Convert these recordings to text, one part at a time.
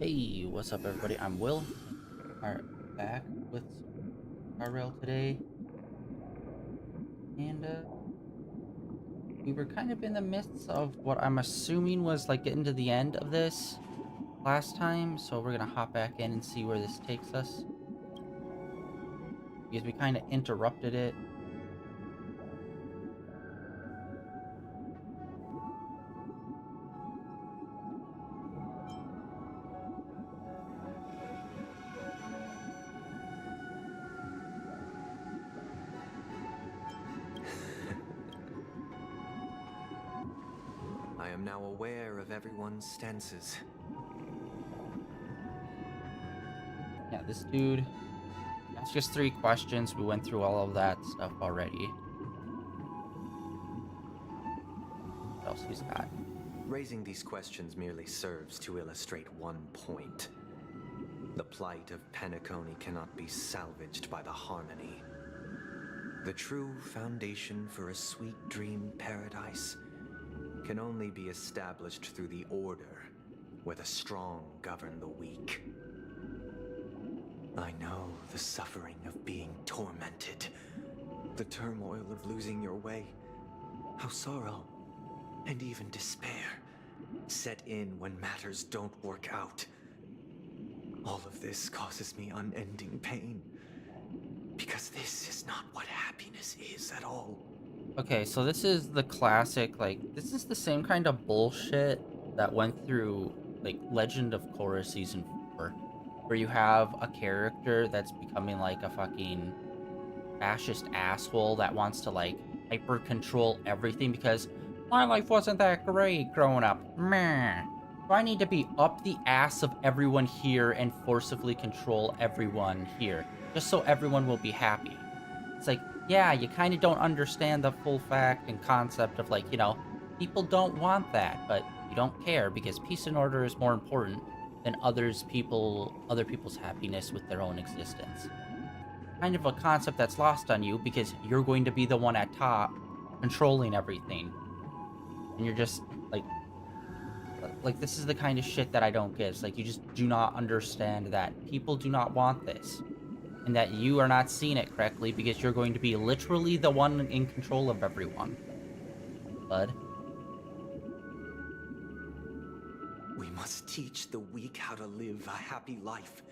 Hey, what's up, everybody? I'm Will. Are back with Star Rail today, and we were kind of in the midst of what I'm assuming was like getting to the end of this last time. So we're gonna hop back in and see where this takes us because we kind of interrupted it. I am now aware of everyone's stances. Yeah, this dude. That's just 3 questions. We went through all of that stuff already. What else he's got? Raising these questions merely serves to illustrate one point. The plight of Penacony cannot be salvaged by the harmony. The true foundation for a sweet dream paradise can only be established through the order, where the strong govern the weak. I know the suffering of being tormented, the turmoil of losing your way, how sorrow and even despair set in when matters don't work out. All of this causes me unending pain, because this is not what happiness is at all. Okay, so this is the classic, like, this is the same kind of bullshit that went through, like, Legend of Korra Season 4, where you have a character that's becoming, like, a fucking fascist asshole that wants to, like, hyper control everything because my life wasn't that great growing up. Meh. So I need to be up the ass of everyone here and forcibly control everyone here, just so everyone will be happy. It's like, yeah, you kind of don't understand the full fact and concept of, like, people don't want that, but you don't care because peace and order is more important than other people's happiness with their own existence. Kind of a concept that's lost on you because you're going to be the one at top controlling everything. And you're just like this is the kind of shit that I don't get. It's like you just do not understand that people do not want this and that you are not seeing it correctly because you're going to be literally the one in control of everyone. Bud. We must teach the weak how to live a happy life.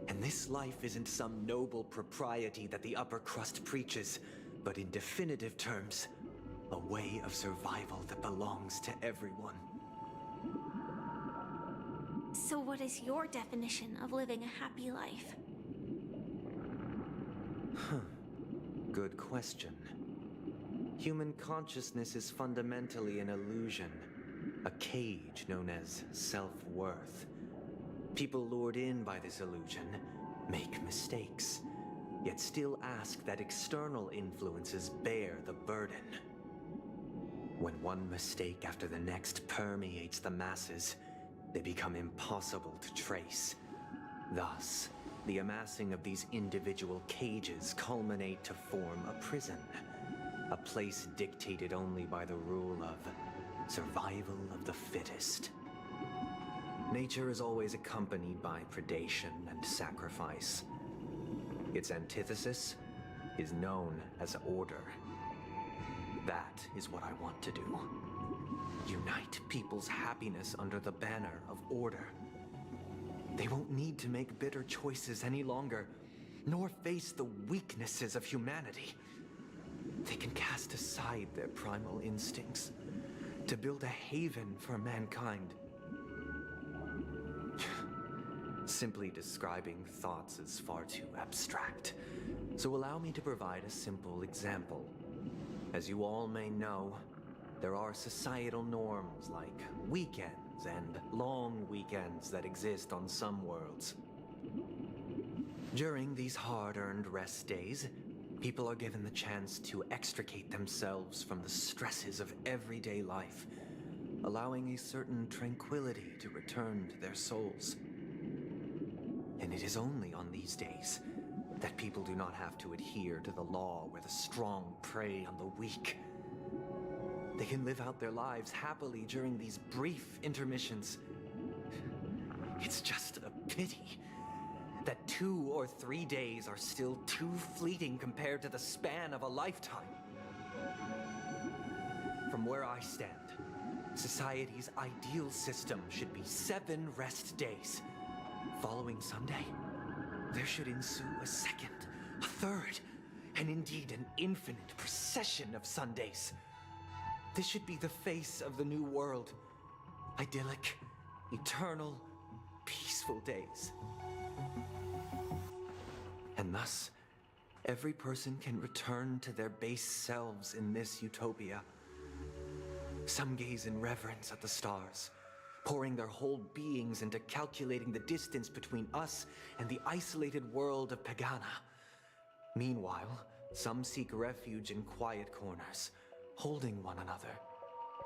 And this life isn't some noble propriety that the upper crust preaches, but in definitive terms, a way of survival that belongs to everyone. So what is your definition of living a happy life? Good question. Human consciousness is fundamentally an illusion, a cage known as self-worth. People lured in by this illusion make mistakes, yet still ask that external influences bear the burden. When one mistake after the next permeates the masses, they become impossible to trace. Thus, the amassing of these individual cages culminate to form a prison, a place dictated only by the rule of survival of the fittest. Nature is always accompanied by predation and sacrifice. Its antithesis is known as order. That is what I want to do. Unite people's happiness under the banner of order. They won't need to make bitter choices any longer, nor face the weaknesses of humanity. They can cast aside their primal instincts to build a haven for mankind. Simply describing thoughts is far too abstract, so allow me to provide a simple example. As you all may know, there are societal norms like weekends and long weekends that exist on some worlds. During these hard-earned rest days, people are given the chance to extricate themselves from the stresses of everyday life, allowing a certain tranquility to return to their souls. And it is only on these days that people do not have to adhere to the law where the strong prey on the weak. They can live out their lives happily during these brief intermissions. It's just a pity that 2 or 3 days are still too fleeting compared to the span of a lifetime. From where I stand, society's ideal system should be 7 rest days. Following Sunday, there should ensue a second, a third, and indeed an infinite procession of Sundays. This should be the face of the new world. Idyllic, eternal, peaceful days. And thus, every person can return to their base selves in this utopia. Some gaze in reverence at the stars, pouring their whole beings into calculating the distance between us and the isolated world of Pagana. Meanwhile, some seek refuge in quiet corners, holding one another,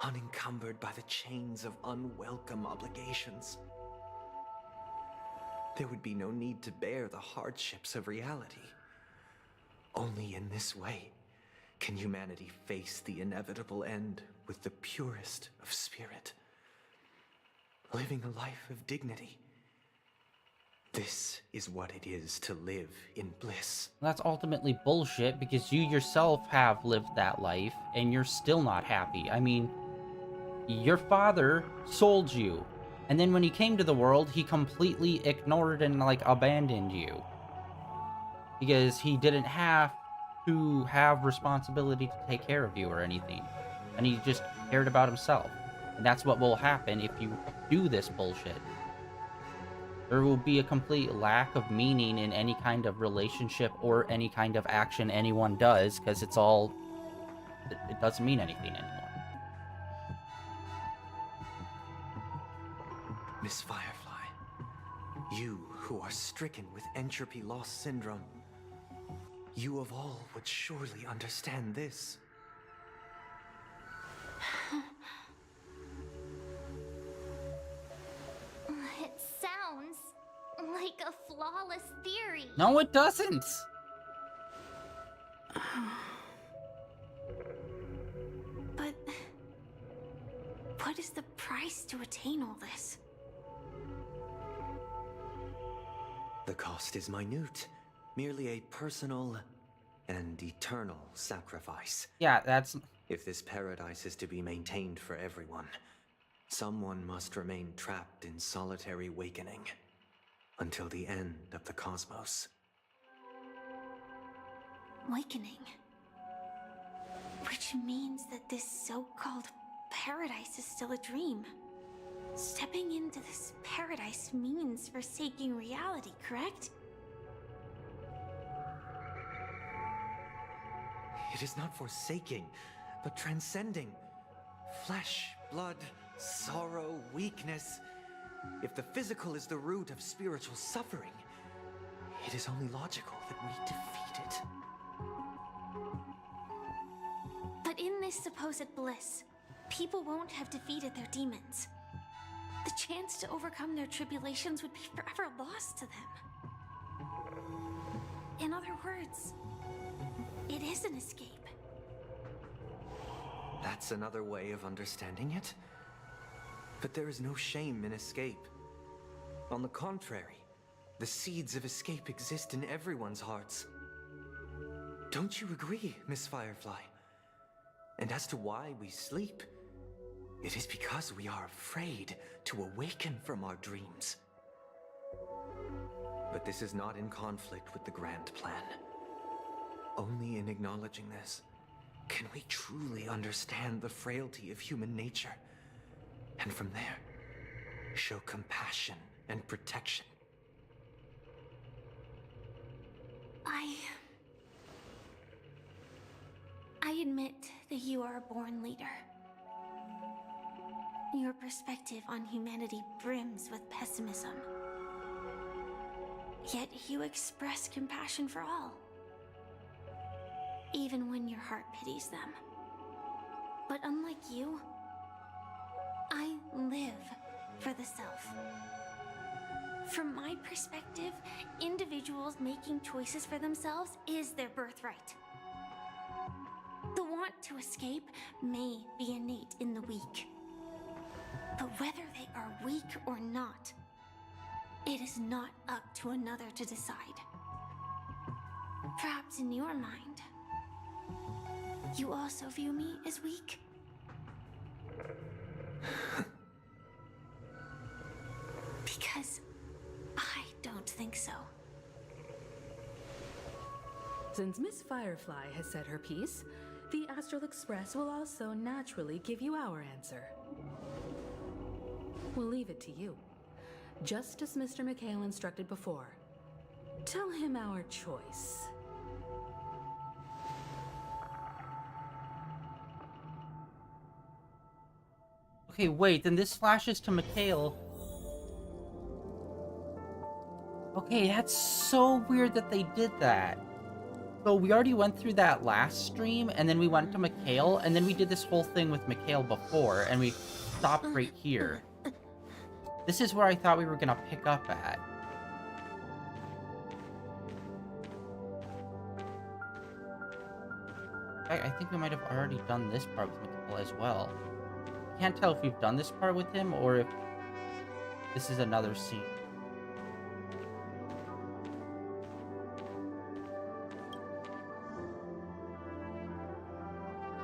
unencumbered by the chains of unwelcome obligations. There would be no need to bear the hardships of reality. Only in this way can humanity face the inevitable end with the purest of spirit, living a life of dignity. This is what it is to live in bliss. That's ultimately bullshit because you yourself have lived that life and you're still not happy. I mean, your father sold you, and then when he came to the world, he completely ignored and like abandoned you because he didn't have to have responsibility to take care of you or anything, and he just cared about himself. And that's what will happen if you do this bullshit. There will be a complete lack of meaning in any kind of relationship or any kind of action anyone does, because it doesn't mean anything anymore. Miss Firefly, you who are stricken with entropy loss syndrome, you of all would surely understand this. It sounds like a flawless theory. No, it doesn't. But what is the price to attain all this? The cost is minute, merely a personal and eternal sacrifice. Yeah, that's... If this paradise is to be maintained for everyone, someone must remain trapped in solitary awakening until the end of the cosmos. Awakening. Which means that this so-called paradise is still a dream. Stepping into this paradise means forsaking reality, correct? It is not forsaking, but transcending. Flesh, blood, sorrow, weakness. If the physical is the root of spiritual suffering, it is only logical that we defeat it. But in this supposed bliss, people won't have defeated their demons. The chance to overcome their tribulations would be forever lost to them. In other words, it is an escape. That's another way of understanding it. But there is no shame in escape. On the contrary, the seeds of escape exist in everyone's hearts. Don't you agree, Miss Firefly? And as to why we sleep, it is because we are afraid to awaken from our dreams. But this is not in conflict with the grand plan. Only in acknowledging this can we truly understand the frailty of human nature, and from there, show compassion and protection. I admit that you are a born leader. Your perspective on humanity brims with pessimism. Yet you express compassion for all, even when your heart pities them. But unlike you, I live for the self. From my perspective, individuals making choices for themselves is their birthright. The want to escape may be innate in the weak. But whether they are weak or not, It is not up to another to decide. Perhaps in your mind, you also view me as weak? Because I don't think so. Since Miss Firefly has said her piece, the Astral Express will also naturally give you our answer. We'll leave it to you. Just as Mr. McHale instructed before. Tell him our choice. Okay, wait, then this flashes to McHale. Okay, that's so weird that they did that. So we already went through that last stream, and then we went to McHale, and then we did this whole thing with McHale before, and we stopped right here. This is where I thought we were gonna pick up at. I think we might have already done this part with McHale as well. I can't tell if we've done this part with him, or if this is another scene.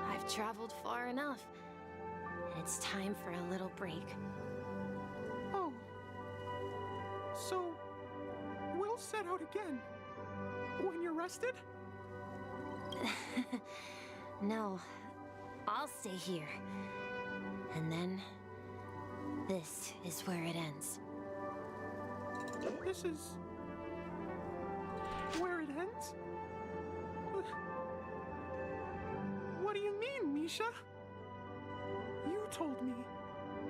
I've traveled far enough. It's time for a little break. Oh. So, we'll set out again. When you're rested? No, I'll stay here. And then, this is where it ends. This is... where it ends? What do you mean, Misha? You told me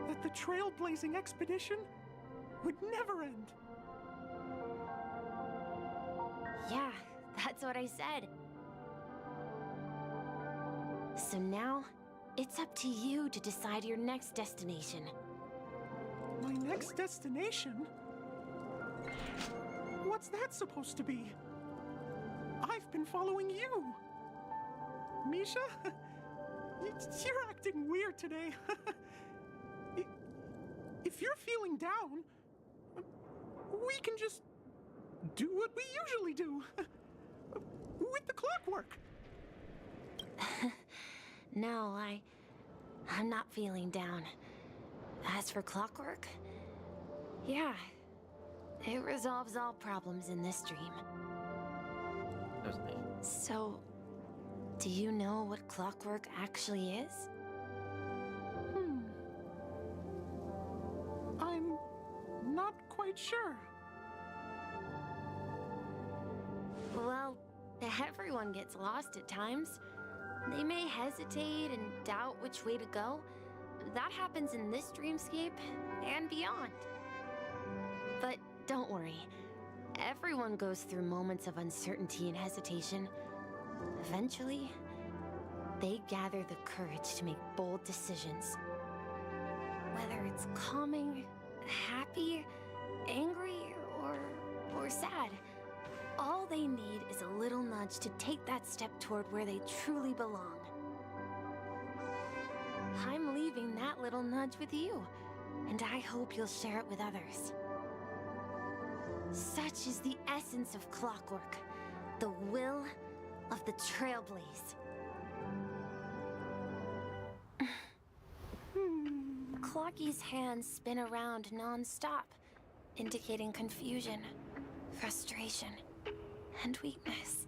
that the Trailblazing expedition would never end. Yeah, that's what I said. So now, it's up to you to decide your next destination. My next destination? What's that supposed to be? I've been following you. Misha? You're acting weird today. If you're feeling down, we can just do what we usually do. With the clockwork. No, I'm not feeling down. As for clockwork, yeah, it resolves all problems in this dream. That was nice. So, do you know what clockwork actually is? I'm not quite sure. Well, everyone gets lost at times. They may hesitate and doubt which way to go. That happens in this dreamscape and beyond. But don't worry. Everyone goes through moments of uncertainty and hesitation. Eventually, they gather the courage to make bold decisions. Whether it's calming, happy, angry, or sad, all they need is a little nudge to take that step toward where they truly belong. I'm leaving that little nudge with you, and I hope you'll share it with others. Such is the essence of clockwork, the will of the Trailblaze. Clocky's hands spin around non-stop, indicating confusion, frustration, and weakness.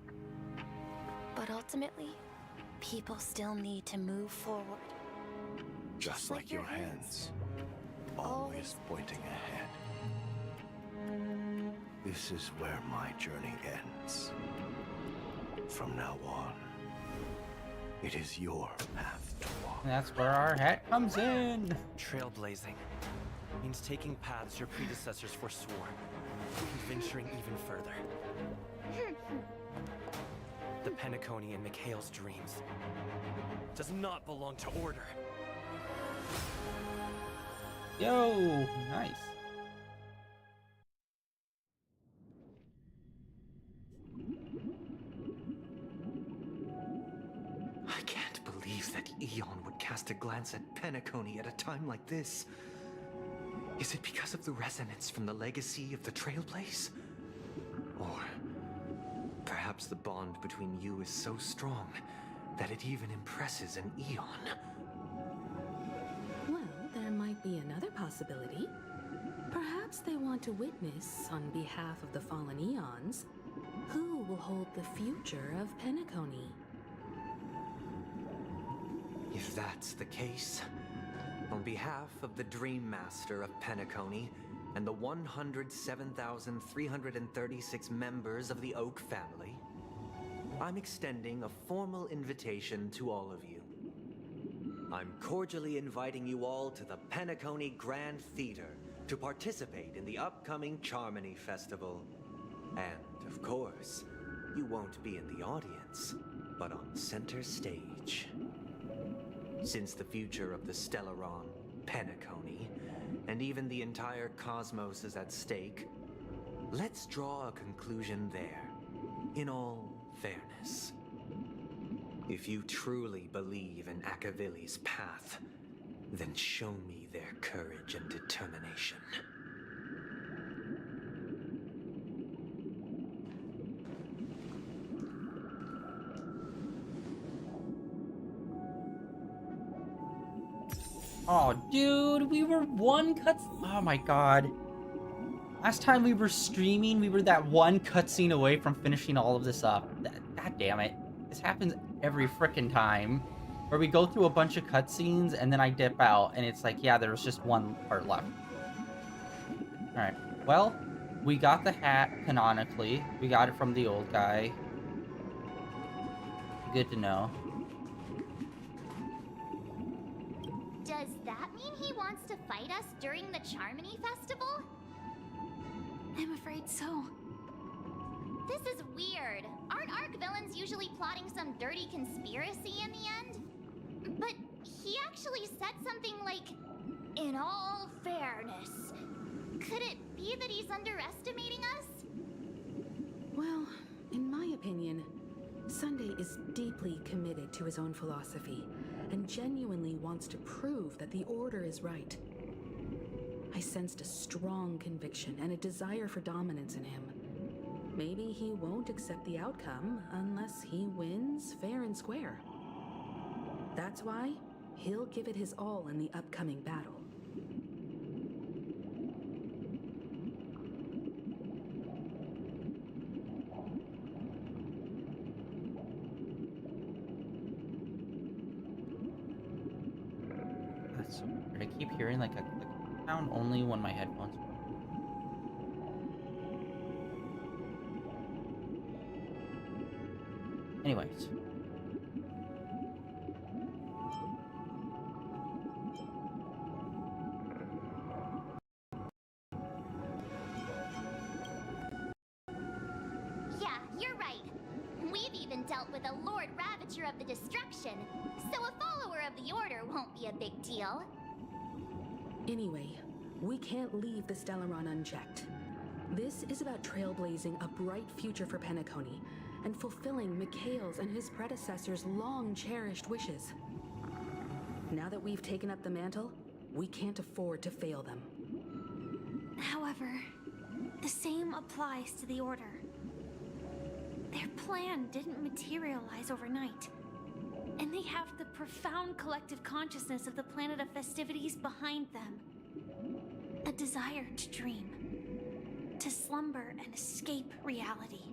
But ultimately, people still need to move forward. Just like your hands, always pointing ahead. This is where my journey ends. From now on, it is your path to walk. And that's where our hat comes in. Trailblazing means taking paths your predecessors forswore, and venturing even further. The Penacony in McHale's dreams does not belong to Order. Yo, nice. I can't believe that Eon would cast a glance at Penacony at a time like this. Is it because of the resonance from the legacy of the Trailblaze? Or perhaps the bond between you is so strong that it even impresses an Eon? Well, there might be another possibility. Perhaps they want to witness, on behalf of the fallen Eons, who will hold the future of Penacony. If that's the case, on behalf of the Dream Master of Penacony and the 107,336 members of the Oak family, I'm extending a formal invitation to all of you. I'm cordially inviting you all to the Penacony Grand Theater to participate in the upcoming Charmony Festival. And, of course, you won't be in the audience, but on center stage. Since the future of the Stellaron, Penacony, and even the entire cosmos is at stake, let's draw a conclusion there, in all fairness. If you truly believe in Akavili's path, then show me their courage and determination. Oh, dude, we were one cut. Oh my god. Last time we were streaming, we were that one cutscene away from finishing all of this up. God damn it. This happens every frickin' time. Where we go through a bunch of cutscenes and then I dip out and it's like, yeah, there's just one part left. Alright. Well, we got the hat canonically. We got it from the old guy. Good to know. Does that mean he wants to fight us during the Charmony Festival? I'm afraid so. This is weird. Aren't Arc villains usually plotting some dirty conspiracy in the end? But he actually said something like, "In all fairness." Could it be that he's underestimating us? Well, in my opinion, Sunday is deeply committed to his own philosophy and genuinely wants to prove that the Order is right. I sensed a strong conviction and a desire for dominance in him. Maybe he won't accept the outcome unless he wins fair and square. That's why he'll give it his all in the upcoming battle. That's so weird. I keep hearing like a click sound only when my headphones. Anyways. Yeah, you're right. We've even dealt with a Lord Ravager of the Destruction, so a follower of the Order won't be a big deal. Anyway, we can't leave the Stellaron unchecked. This is about trailblazing a bright future for Penacony and fulfilling Mikhail's and his predecessors' long-cherished wishes. Now that we've taken up the mantle, we can't afford to fail them. However, the same applies to the Order. Their plan didn't materialize overnight, and they have the profound collective consciousness of the planet of festivities behind them. A desire to dream, to slumber and escape reality.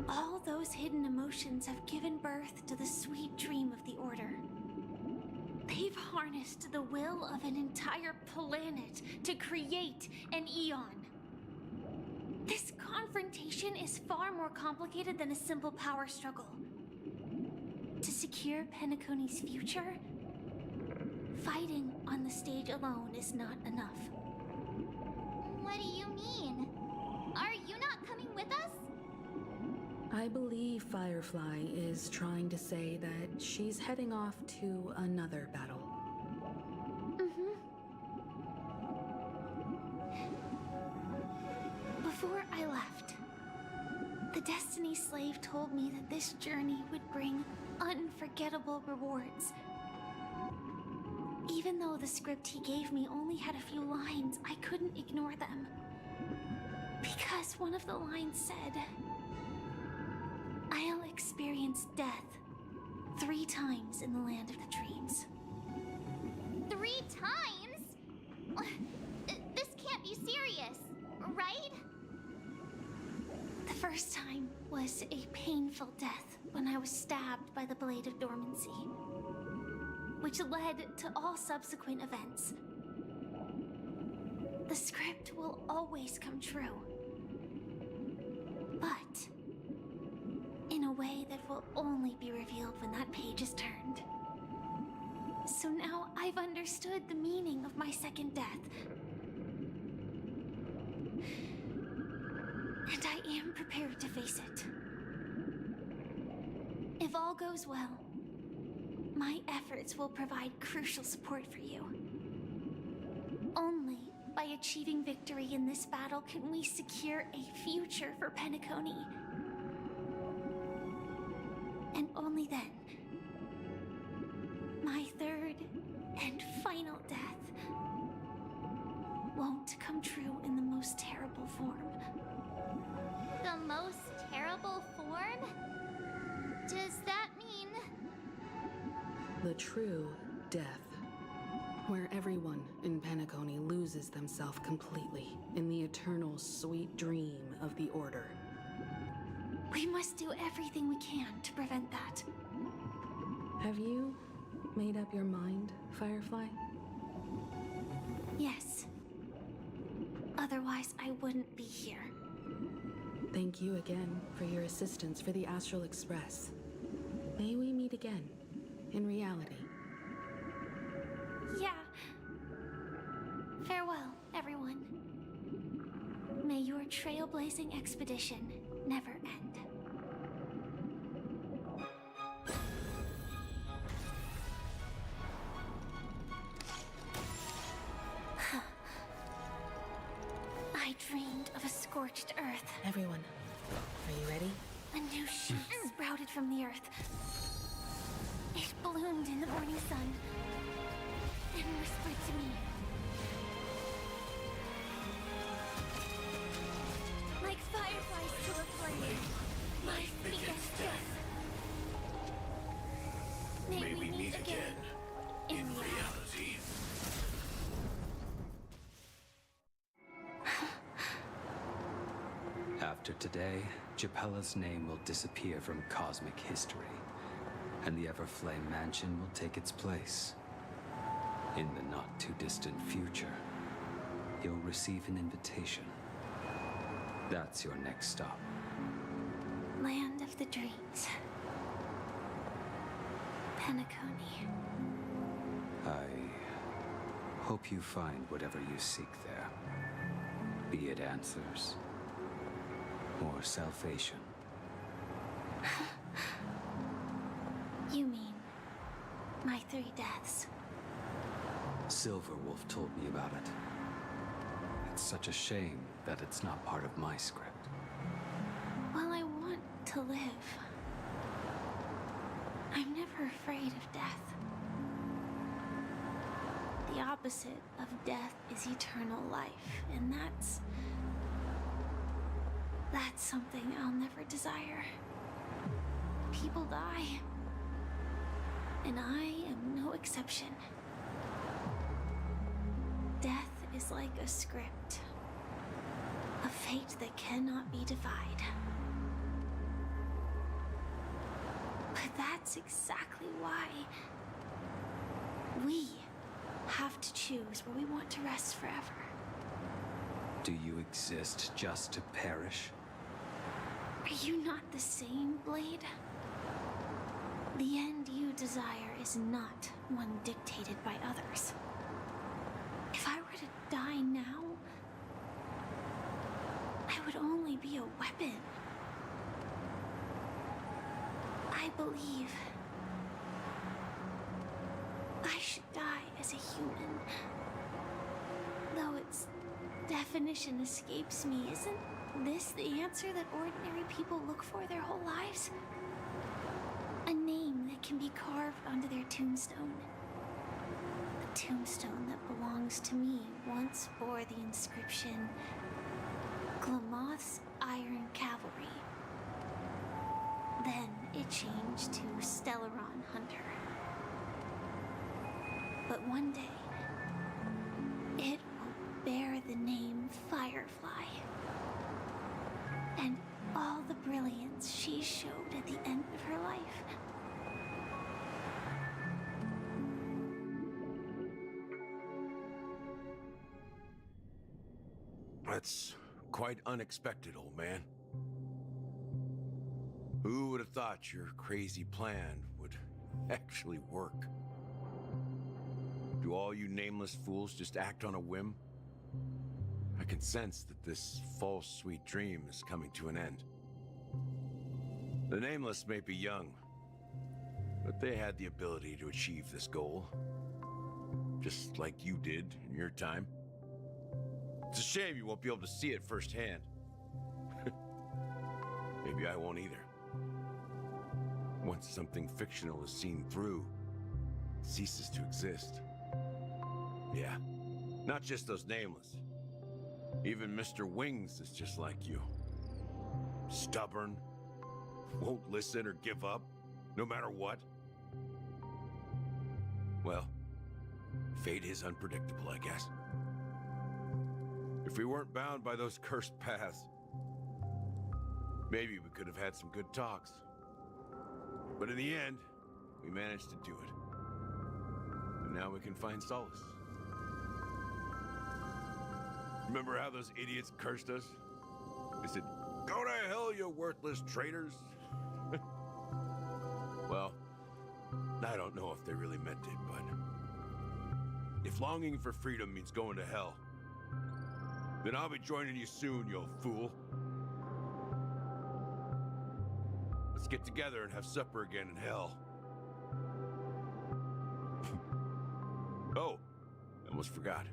All those hidden emotions have given birth to the sweet dream of the Order. They've harnessed the will of an entire planet to create an Eon. This confrontation is far more complicated than a simple power struggle. To secure Penacony's future, fighting on the stage alone is not enough. What do you mean? Are you not coming with us? I believe Firefly is trying to say that she's heading off to another battle. Before I left, the Destiny Slave told me that this journey would bring unforgettable rewards. Even Even though the script he gave me only had a few lines, I couldn't ignore them. Because one of the lines said, "I'll experience death 3 times in the land of the dreams." 3 times? This can't be serious, right? The first time was a painful death when I was stabbed by the Blade of Dormancy, which led to all subsequent events. The script will always come true, but in a way that will only be revealed when that page is turned. So now I've understood the meaning of my second death. And I am prepared to face it. If all goes well, my efforts will provide crucial support for you. Only by achieving victory in this battle can we secure a future for Penacony. And only then, my third and final death won't come true in the most terrible form. The most terrible form? Does that mean... The true death, where everyone in Penacony loses themselves completely in the eternal sweet dream of the Order. We must do everything we can to prevent that. Have you made up your mind, Firefly? Yes. Otherwise, I wouldn't be here. Thank you again for your assistance for the Astral Express. May we meet again, in reality. Yeah. Farewell, everyone. May your trailblazing expedition never end. I dreamed of a scorched earth. Everyone, are you ready? A new shoot sprouted from the earth. It bloomed in the morning sun and whispered to me. Like fireflies to a flame, my biggest death. May we meet again in reality. After today, Japella's name will disappear from cosmic history, and the Everflame Mansion will take its place. In the not-too-distant future, you'll receive an invitation. That's your next stop. Land of the dreams. Penacony. I hope you find whatever you seek there. Be it answers or salvation. You mean my 3 deaths? Silverwolf told me about it. It's such a shame that it's not part of my script. Well, I want to live. I'm never afraid of death. The opposite of death is eternal life, and that's something I'll never desire. People die, and I am no exception. Death is like a script, a fate that cannot be defied. But that's exactly why we have to choose where we want to rest forever. Do you exist just to perish? Are you not the same, Blade? The end you desire is not one dictated by others. If I were to die now, I would only be a weapon. I believe I should die as a human. Though its definition escapes me, isn't this the answer that ordinary people look for their whole lives? A name that can be carved onto their tombstone. tombstone that belongs to me once bore the inscription, Glamoth's Iron Cavalry. Then it changed to Stellaron Hunter. But one day, it will bear the name Firefly. And all the brilliance she showed at the end of her life. That's quite unexpected, old man. Who would have thought your crazy plan would actually work? Do all you nameless fools just act on a whim? I can sense that this false sweet dream is coming to an end. The nameless may be young, but they had the ability to achieve this goal. Just like you did in your time. It's a shame you won't be able to see it firsthand. Maybe I won't either. Once something fictional is seen through, it ceases to exist. Yeah, not just those nameless. Even Mr. Wings is just like you. Stubborn, won't listen or give up, no matter what. Well, fate is unpredictable, I guess. If we weren't bound by those cursed paths, maybe we could have had some good talks. But in the end, we managed to do it. And now we can find solace. Remember how those idiots cursed us? They said, "Go to hell, you worthless traitors." Well, I don't know if they really meant it, but if longing for freedom means going to hell, then I'll be joining you soon, you fool. Let's get together and have supper again in hell. Oh, I almost forgot.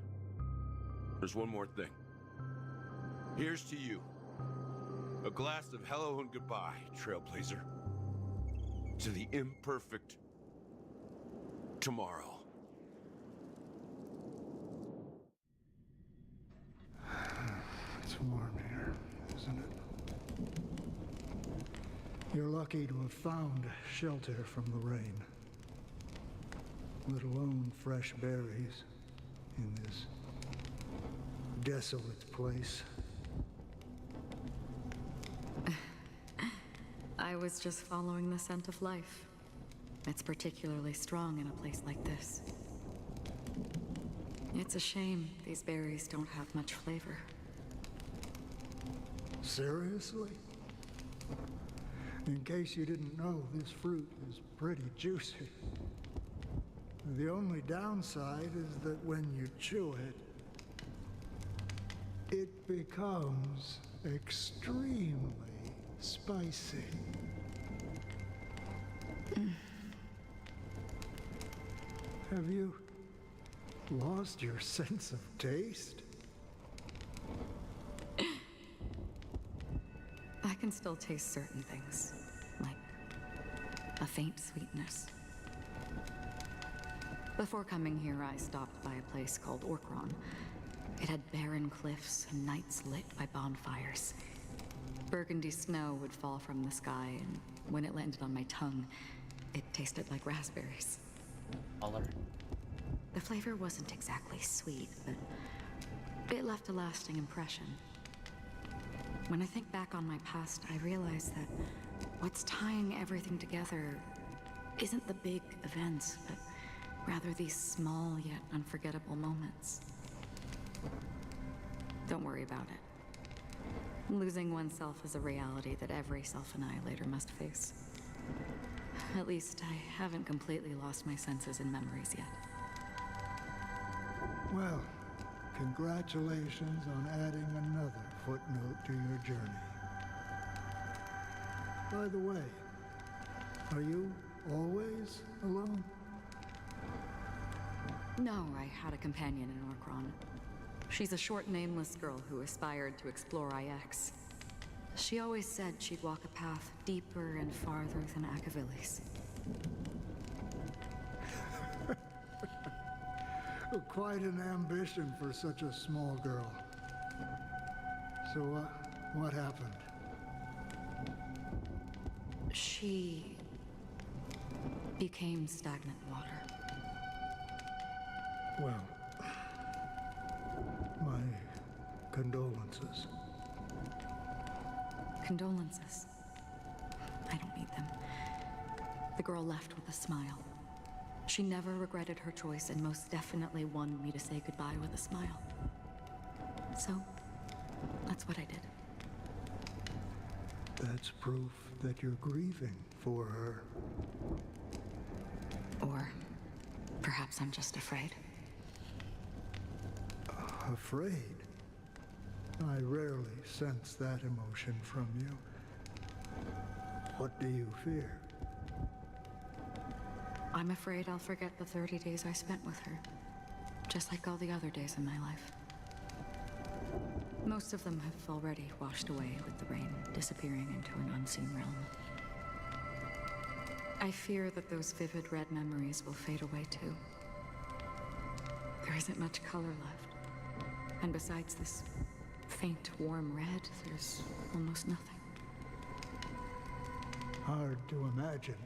There's one more thing. Here's to you. A glass of hello and goodbye, Trailblazer. To the imperfect tomorrow. It's warm here, isn't it? You're lucky to have found shelter from the rain. Let alone fresh berries in this desolate place. I was just following the scent of life. It's particularly strong in a place like this. It's a shame these berries don't have much flavor. Seriously? In case you didn't know, this fruit is pretty juicy. The only downside is that when you chew it, it becomes extremely spicy. Have you lost your sense of taste? I can still taste certain things, like a faint sweetness. Before coming here, I stopped by a place called Orkron. It had barren cliffs and nights lit by bonfires. Burgundy snow would fall from the sky, and when it landed on my tongue, it tasted like raspberries. Color. The flavor wasn't exactly sweet, but it left a lasting impression. When I think back on my past, I realize that what's tying everything together isn't the big events, but rather these small yet unforgettable moments. Don't worry about it. Losing oneself is a reality that every self-annihilator must face. At least I haven't completely lost my senses and memories yet. Well, congratulations on adding another footnote to your journey. By the way, are you always alone? No, I had a companion in Orkron. She's a short, nameless girl who aspired to explore IX. She always said she'd walk a path deeper and farther than Akavilis. Quite an ambition for such a small girl. So, what happened? She became stagnant water. Well, my condolences. Condolences. I don't need them. The girl left with a smile. She never regretted her choice and most definitely wanted me to say goodbye with a smile. So, that's what I did. That's proof that you're grieving for her. Or perhaps I'm just afraid. Afraid? I rarely sense that emotion from you. What do you fear? I'm afraid I'll forget the 30 days I spent with her, just like all the other days in my life. Most of them have already washed away with the rain, disappearing into an unseen realm. I fear that those vivid red memories will fade away too. There isn't much color left, and besides this faint, warm red, there's almost nothing. Hard to imagine.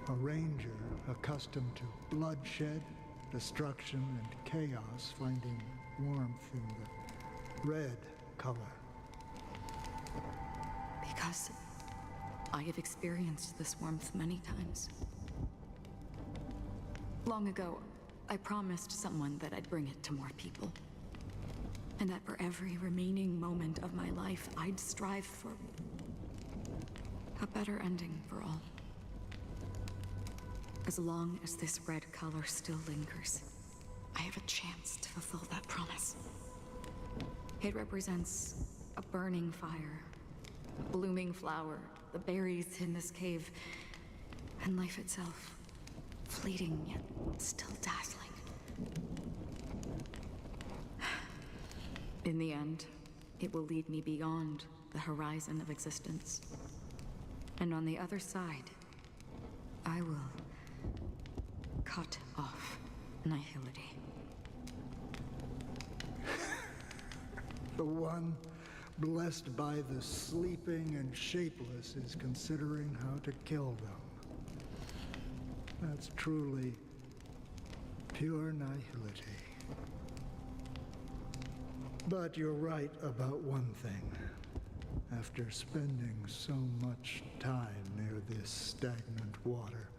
A ranger accustomed to bloodshed, destruction, and chaos finding warmth in the red color. Because I have experienced this warmth many times. Long ago, I promised someone that I'd bring it to more people. And that for every remaining moment of my life, I'd strive for a better ending for all. As long as this red color still lingers, I have a chance to fulfill that promise. It represents a burning fire, a blooming flower, the berries in this cave, and life itself, fleeting yet still dazzling. In the end, it will lead me beyond the horizon of existence. And on the other side, I will cut off nihility. The one blessed by the sleeping and shapeless is considering how to kill them. That's truly pure nihility. But you're right about one thing. After spending so much time near this stagnant water,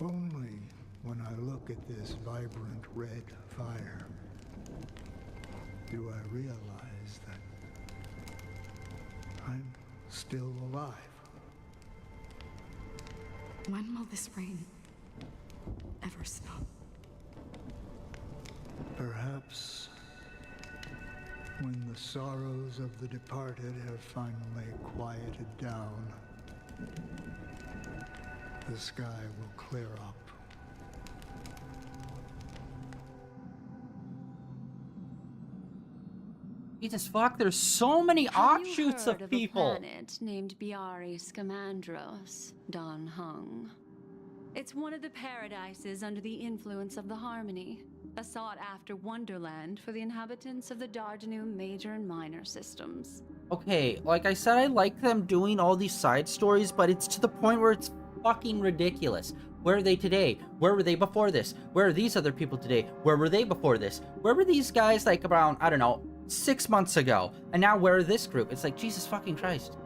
only when I look at this vibrant red fire do I realize that I'm still alive. When will this rain ever stop? Perhaps when the sorrows of the departed have finally quieted down, the sky will clear up. Jesus fuck, there's so many offshoots of people. A planet named Biari Scamandros, Don Hung. It's one of the paradises under the influence of the Harmony, a sought-after wonderland for the inhabitants of the Dardanu major and minor systems. Okay, like I said, I like them doing all these side stories, but it's to the point where it's fucking ridiculous. Where are they today? Where were they before this? Where are these other people today? Where were they before this? Where were these guys like around, I don't know, 6 months ago? And now where are this group? It's like, Jesus fucking Christ.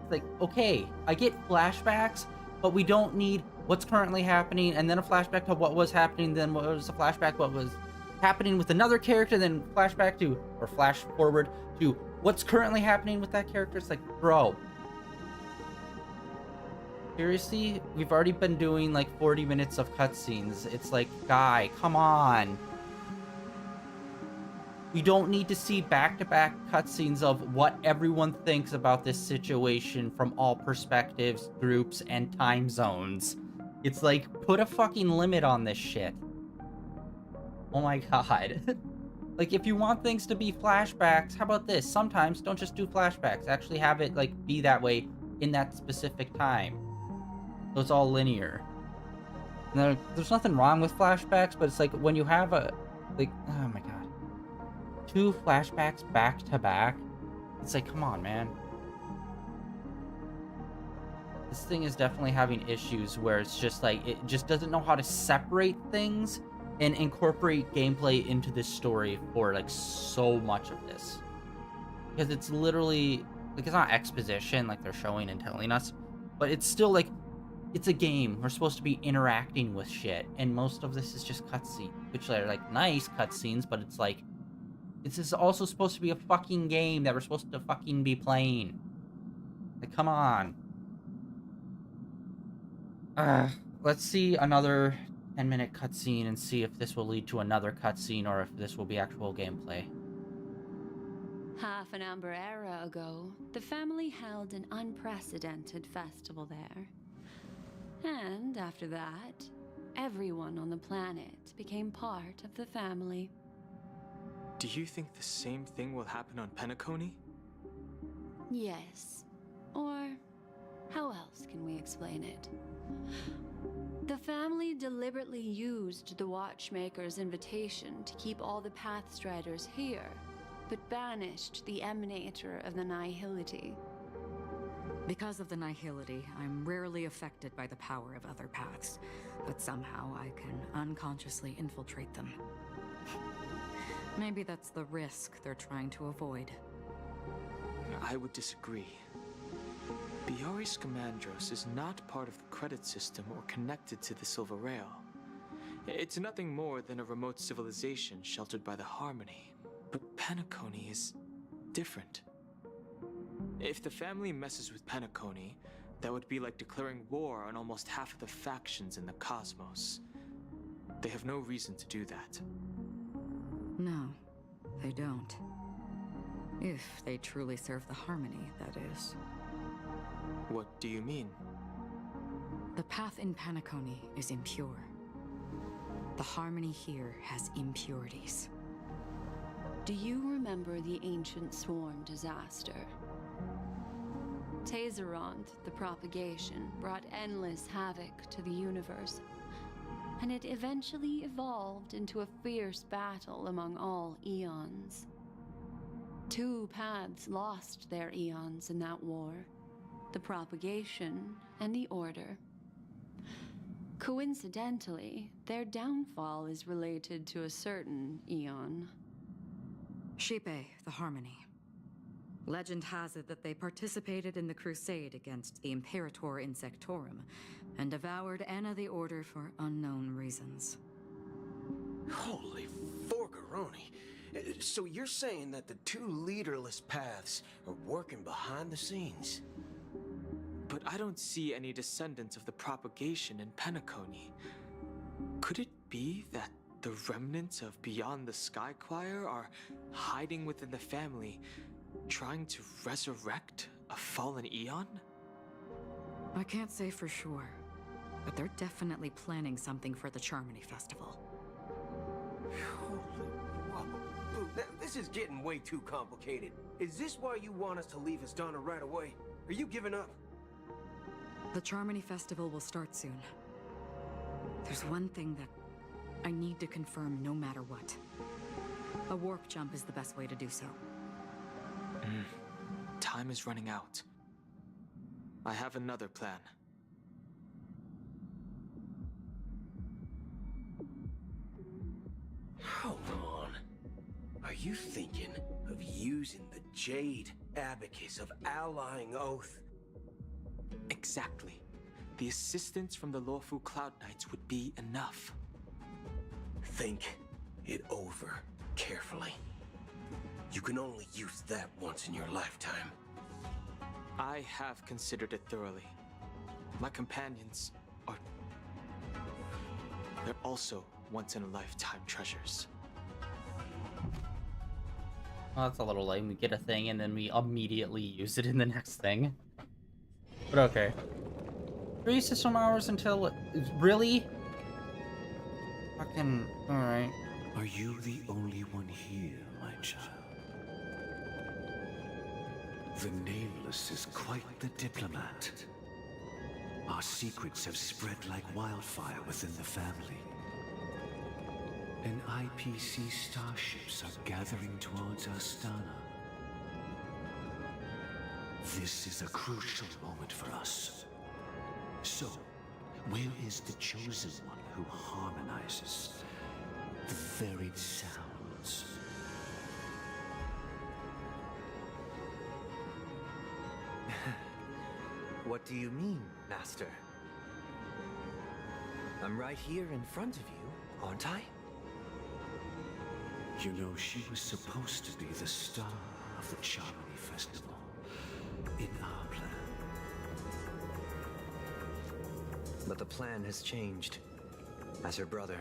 It's like, okay, I get flashbacks, but we don't need what's currently happening, and then a flashback to what was happening, then what was a flashback, what was happening with another character, then flashback to, or flash forward to what's currently happening with that character. It's like, bro. Seriously? We've already been doing like 40 minutes of cutscenes. It's like, guy, come on. We don't need to see back-to-back cutscenes of what everyone thinks about this situation from all perspectives, groups, and time zones. It's like, put a fucking limit on this shit. Oh my god. Like, if you want things to be flashbacks, how about this? Sometimes don't just do flashbacks. Actually have it, like, be that way in that specific time. So it's all linear. There's nothing wrong with flashbacks, but it's like when you have oh my god, 2 flashbacks back to back, it's like, come on, man. This thing is definitely having issues where it's just like, it just doesn't know how to separate things and incorporate gameplay into this story for like so much of this. Because it's literally, like, it's not exposition like they're showing and telling us, but it's still like, it's a game. We're supposed to be interacting with shit, and most of this is just cutscene, which are like nice cutscenes, but it's like, this is also supposed to be a fucking game that we're supposed to fucking be playing. Like, come on. Let's see another 10-minute cutscene and see if this will lead to another cutscene or if this will be actual gameplay. Half an amber era ago, the family held an unprecedented festival there. And after that, everyone on the planet became part of the family. Do you think the same thing will happen on Penacony? Yes. Or how else can we explain it? The family deliberately used the Watchmaker's invitation to keep all the Pathstriders here, but banished the Emanator of the Nihility. Because of the Nihility, I'm rarely affected by the power of other paths, but somehow I can unconsciously infiltrate them. Maybe that's the risk they're trying to avoid. I would disagree. Biaris Scamandros is not part of the credit system or connected to the Silver Rail. It's nothing more than a remote civilization sheltered by the Harmony. But Penacony is different. If the family messes with Penacony, that would be like declaring war on almost half of the factions in the cosmos. They have no reason to do that. No, they don't. If they truly serve the Harmony, that is. What do you mean? The path in Penacony is impure. The Harmony here has impurities. Do you remember the ancient swarm disaster? Taseront, the propagation, brought endless havoc to the universe, and it eventually evolved into a fierce battle among all eons. 2 paths lost their eons in that war, the propagation and the order. Coincidentally, their downfall is related to a certain eon. Shipe, the Harmony. Legend has it that they participated in the crusade against the Imperator Insectorum and devoured Anna the Order for unknown reasons. Holy forgaroni. So you're saying that the 2 leaderless paths are working behind the scenes? But I don't see any descendants of the propagation in Penacony. Could it be that the remnants of Beyond the Sky Choir are hiding within the family, trying to resurrect a fallen eon? I can't say for sure, but they're definitely planning something for the Charmony Festival. Holy whoa. This is getting way too complicated. Is this why you want us to leave Asdana right away? Are you giving up? The Charmony Festival will start soon. There's one thing that I need to confirm no matter what. A warp jump is the best way to do so. Time is running out. I have another plan. Hold on. Are you thinking of using the Jade Abacus of Allying Oath? Exactly. The assistance from the Lawful Cloud Knights would be enough. Think it over carefully. You can only use that once in your lifetime. I have considered it thoroughly. My companions are... they're also once-in-a-lifetime treasures. Well, that's a little lame. We get a thing and then we immediately use it in the next thing. But okay. 3 system hours until... Really? Fucking... Alright. Are you the only one here, my child? The Nameless is quite the diplomat. Our secrets have spread like wildfire within the family. And IPC starships are gathering towards Astana. This is a crucial moment for us. So, where is the chosen one who harmonizes the varied sounds? What do you mean, Master? I'm right here in front of you, aren't I? You know, she was supposed to be the star of the Charmony Festival in our plan. But the plan has changed. As her brother,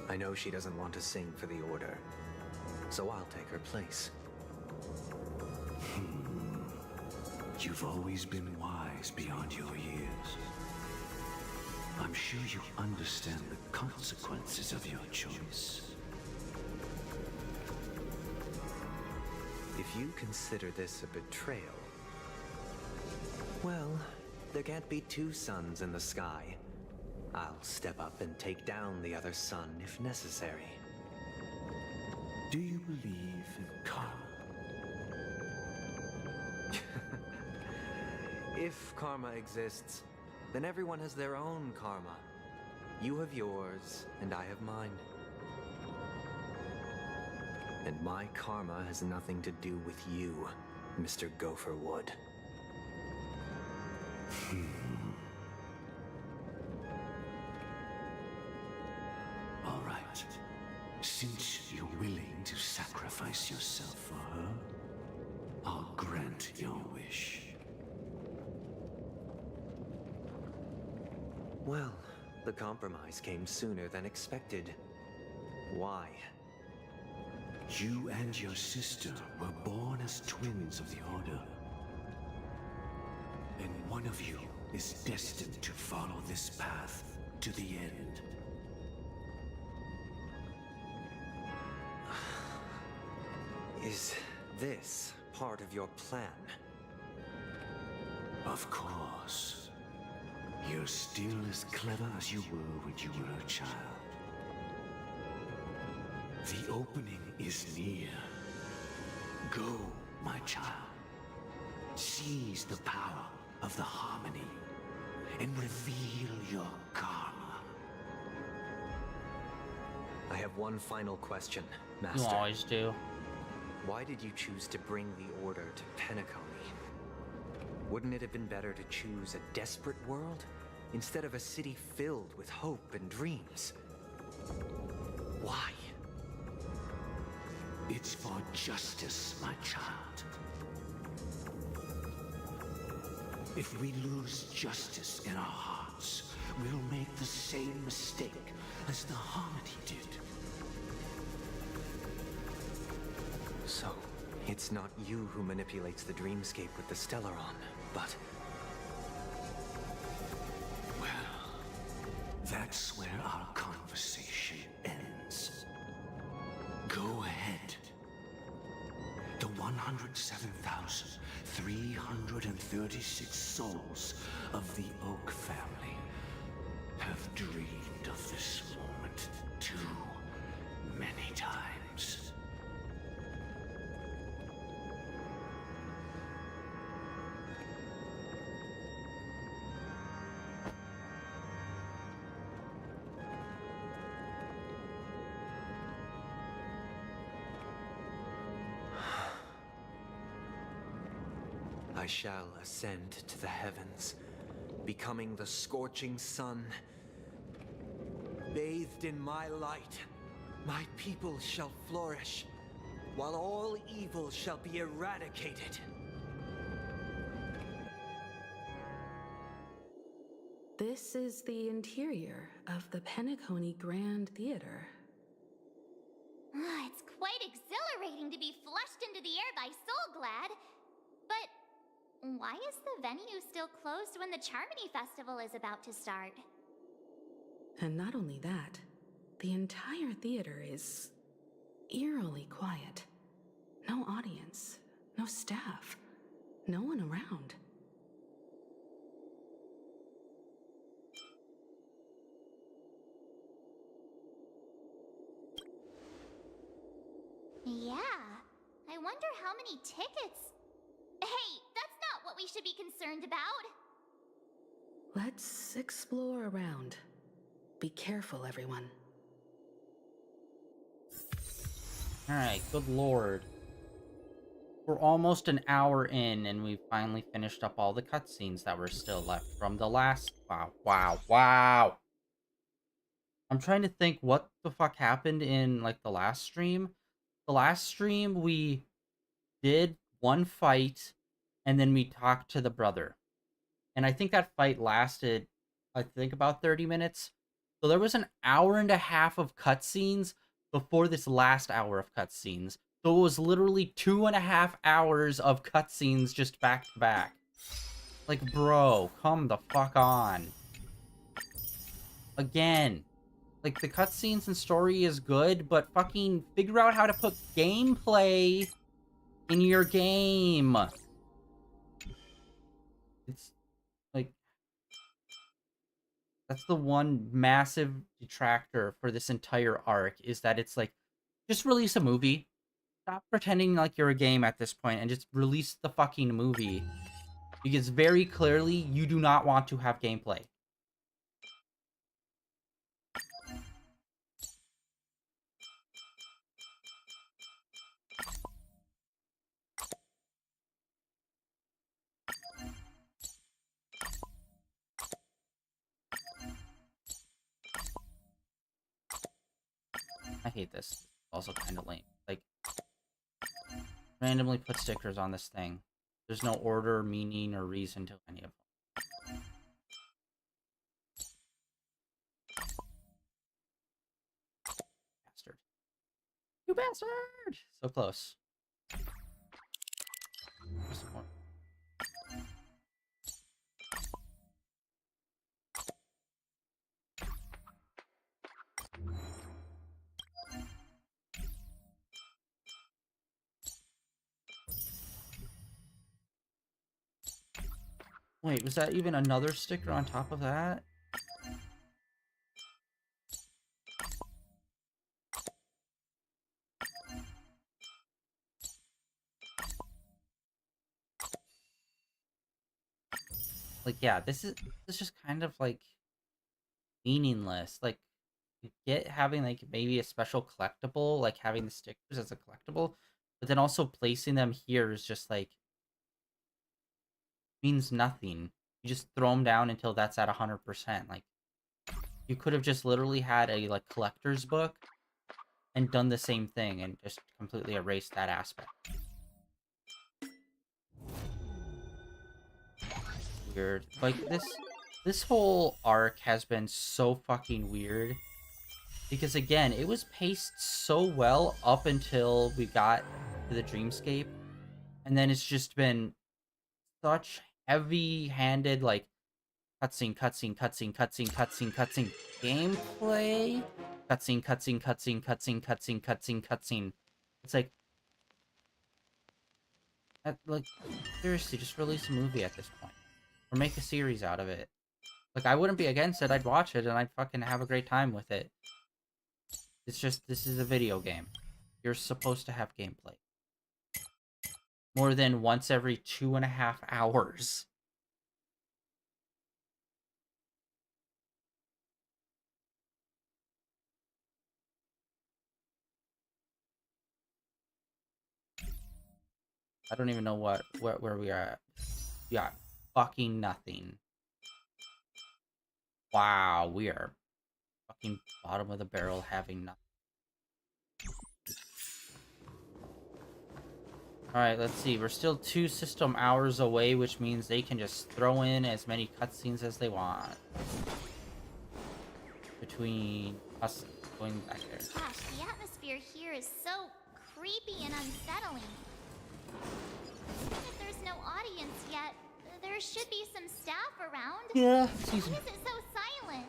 I know she doesn't want to sing for the Order, so I'll take her place. You've always been wise beyond your years. I'm sure you understand the consequences of your choice. If you consider this a betrayal, well, there can't be two suns in the sky. I'll step up and take down the other sun if necessary. Do you believe in karma? If karma exists, then everyone has their own karma. You have yours, and I have mine. And my karma has nothing to do with you, Mr. Gopherwood. All right. Since you're willing to sacrifice yourself for her, I'll grant your wish. Well, the compromise came sooner than expected. Why? You and your sister were born as twins of the Order. And one of you is destined to follow this path to the end. Is this part of your plan? Of course. You're still as clever as you were when you were a child. The opening is near. Go, my child. Seize the power of the harmony and reveal your karma. I have one final question, You Master. always do. Why did you choose to bring the Order to Penacony? Wouldn't it have been better to choose a desperate world instead of a city filled with hope and dreams? Why? It's for justice, my child. If we lose justice in our hearts, we'll make the same mistake as the Harmony did. So, it's not you who manipulates the dreamscape with the Stellaron, but... Well, that's where our conversation ends. Go ahead. The 107,336 souls of the Oak family have dreamed of this moment too many times. I shall ascend to the heavens, becoming the scorching sun. Bathed in my light, my people shall flourish, while all evil shall be eradicated. This is the interior of the Penacony Grand Theater. It's quite exhilarating to be flushed into the air by Soulglad. But why is the venue still closed when the Charmony Festival is about to start? And not only that, the entire theater is eerily quiet. No audience, no staff, no one around. wonder how many tickets... Hey, that's not what we should be concerned about. Let's explore around. Be careful, everyone. Alright, good lord. We're almost an hour in, and we've finally finished up all the cutscenes that were still left from the last... Wow. I'm trying to think what the fuck happened in, like, the last stream. The last stream, we did one fight, and then we talked to the brother. And I think that fight lasted, I think, about 30 minutes. So there was an hour and a half of cutscenes before this last hour of cutscenes. So it was literally 2.5 hours of cutscenes just back to back. Like, bro, come the fuck on. Again. Like, the cutscenes and story is good, but fucking figure out how to put gameplay in your game. It's, like... That's the one massive detractor for this entire arc, is that it's like, just release a movie. Stop pretending like you're a game at this point and just release the fucking movie. Because very clearly, you do not want to have gameplay. I hate this. It's also kind of lame. Like, randomly put stickers on this thing. There's no order, meaning, or reason to any of them. Bastard. You bastard! So close. Just one. Wait, was that even another sticker on top of that? Like, yeah, this is just kind of, like, meaningless. Like, you get having, like, maybe a special collectible, like having the stickers as a collectible, but then also placing them here is just, like, means nothing. You just throw them down until that's at 100%. Like, you could have just literally had a, like, collector's book and done the same thing and just completely erased that aspect. Weird. Like, this whole arc has been so fucking weird. Because, again, it was paced so well up until we got to the Dreamscape. And then it's just been such heavy-handed, like, cutscene, gameplay, cutscene. It's like, seriously, just release a movie at this point. Or make a series out of it. Like, I wouldn't be against it, I'd watch it, and I'd fucking have a great time with it. It's just, this is a video game. You're supposed to have gameplay. More than once every 2.5 hours. I don't even know where we are at. We got fucking nothing. Wow, we are fucking bottom of the barrel having nothing. Alright, let's see. We're still 2 system hours away, which means they can just throw in as many cutscenes as they want. Between us going back there. Gosh, the atmosphere here is so creepy and unsettling. Even if there's no audience yet, there should be some staff around. Yeah, Why is it so silent?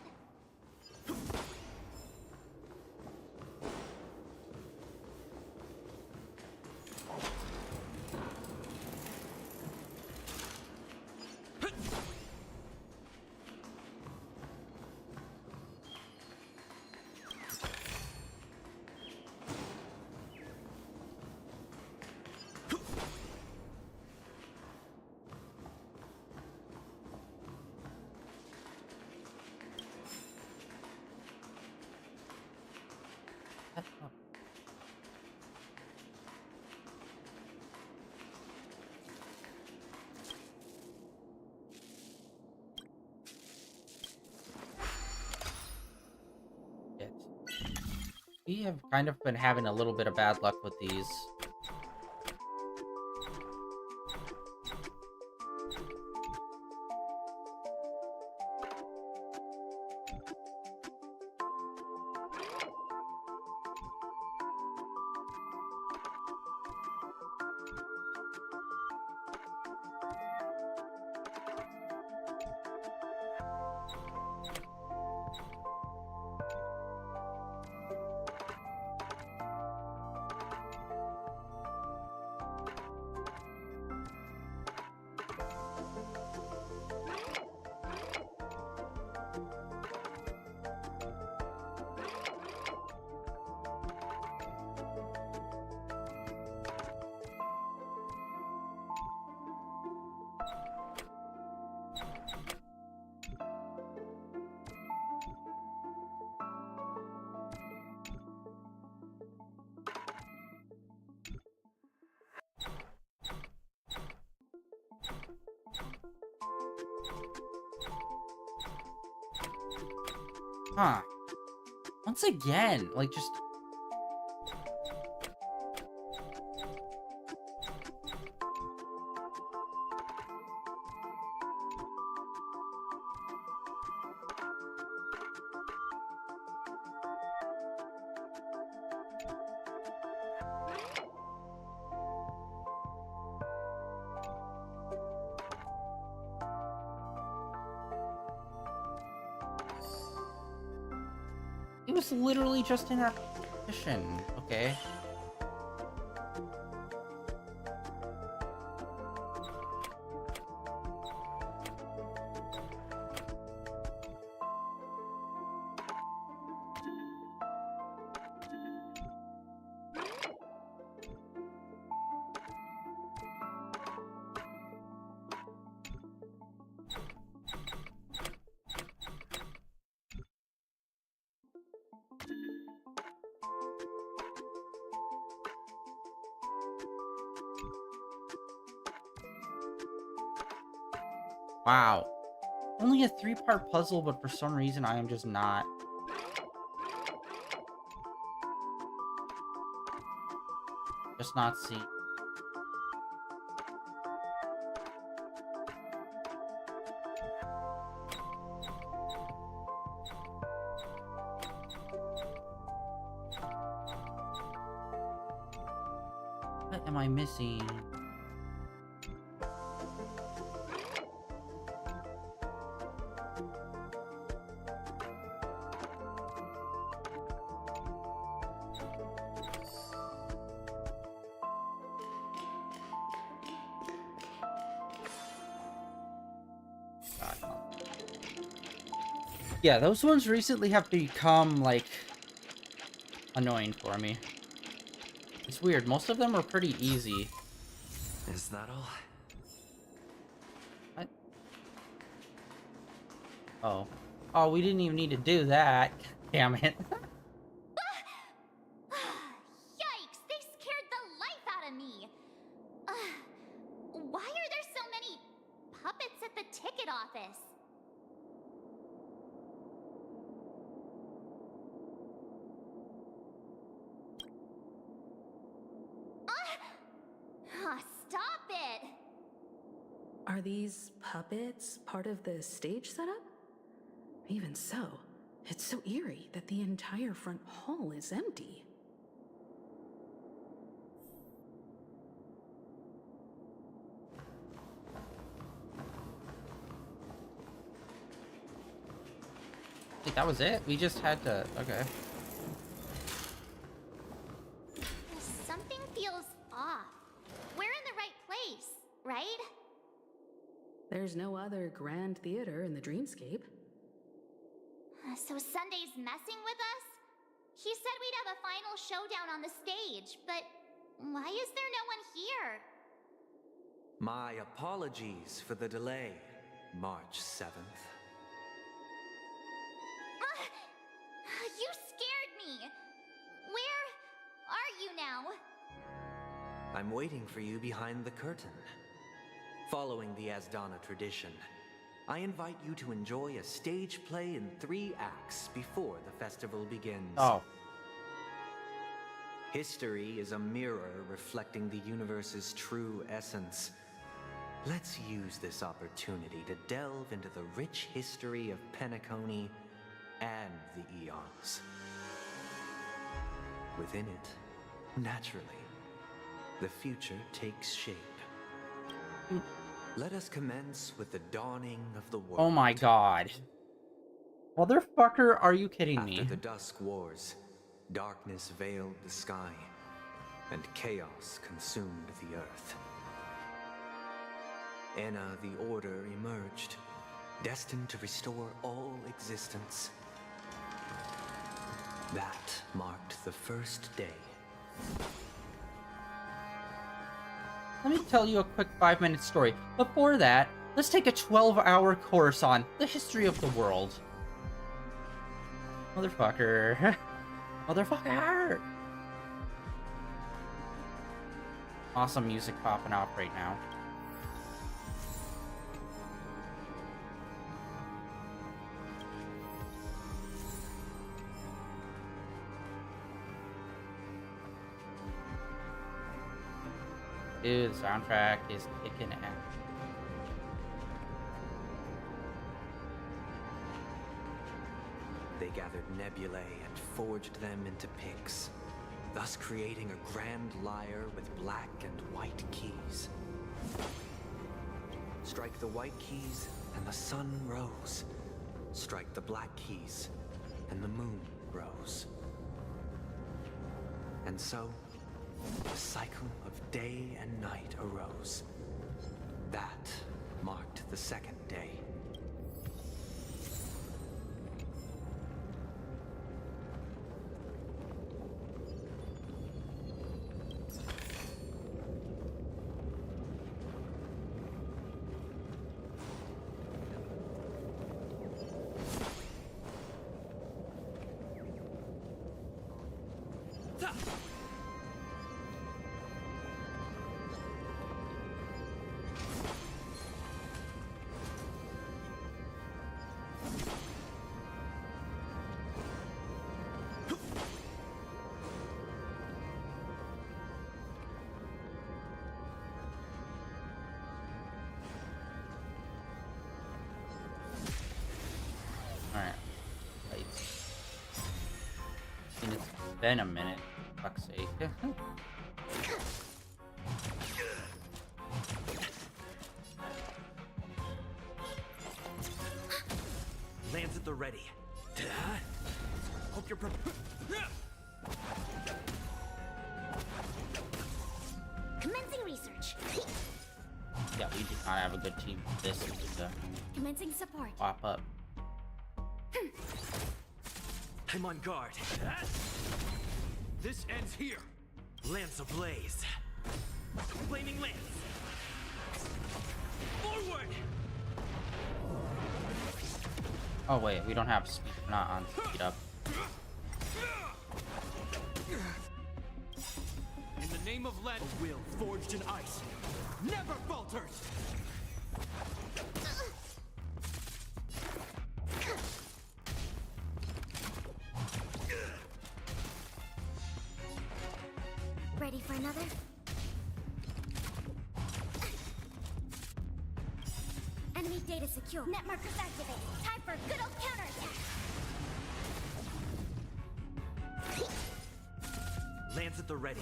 We have kind of been having a little bit of bad luck with these. Huh. Once again, like, just... It was literally just in that position, okay? Wow. Only a 3-part puzzle, but for some reason I am just not... Just not seeing... What am I missing? Yeah, those ones recently have become, like, annoying for me. It's weird. Most of them are pretty easy. Is that all? What? Oh. Oh, we didn't even need to do that. Damn it. Yikes! They scared the life out of me! Why are there so many puppets at the ticket office? Stop it! Are these puppets part of the stage setup? Even so, it's so eerie that the entire front hall is empty. Wait, that was it? We just had to... Okay. Something feels off. We're in the right place, right? There's no other grand theater in the dreamscape. So Sunday's messing with us? He said we'd have a final showdown on the stage, but why is there no one here? My apologies for the delay, March 7th. You scared me! Where are you now? I'm waiting for you behind the curtain. Following the Asdana tradition, I invite you to enjoy a stage play in 3 acts before the festival begins. Oh. History is a mirror reflecting the universe's true essence. Let's use this opportunity to delve into the rich history of Penacony and the eons. Within it, naturally, the future takes shape. Let us commence with the dawning of the world. Oh my god. Motherfucker, are you kidding me? After the Dusk Wars, darkness veiled the sky, and chaos consumed the earth. Enna the Order emerged, destined to restore all existence. That marked the first day. Let me tell you a quick 5-minute story. Before that, let's take a 12-hour course on the history of the world. Motherfucker. Motherfucker! Awesome music popping off right now. Dude, the soundtrack is kicking ass. They gathered nebulae and forged them into picks, thus creating a grand lyre with black and white keys. Strike the white keys, and the sun rose. Strike the black keys, and the moon rose. And so, the cycle of day and night arose. That marked the second day. Alright. Lights. And it's been a minute, for fuck's sake. Lands at the ready. Hope you're prepared. Commencing research. Yeah, we do not have a good team for this. Commencing support. Pop up. I'm on guard. This ends here. Lance ablaze. Flaming lance. Forward! Oh wait, we don't have speed. We're not on speed up. In the name of Len, a will forged in ice never falters. Ready for another? Enemy data secure. Net markers activated. Time for a good old counterattack. Lance at the ready.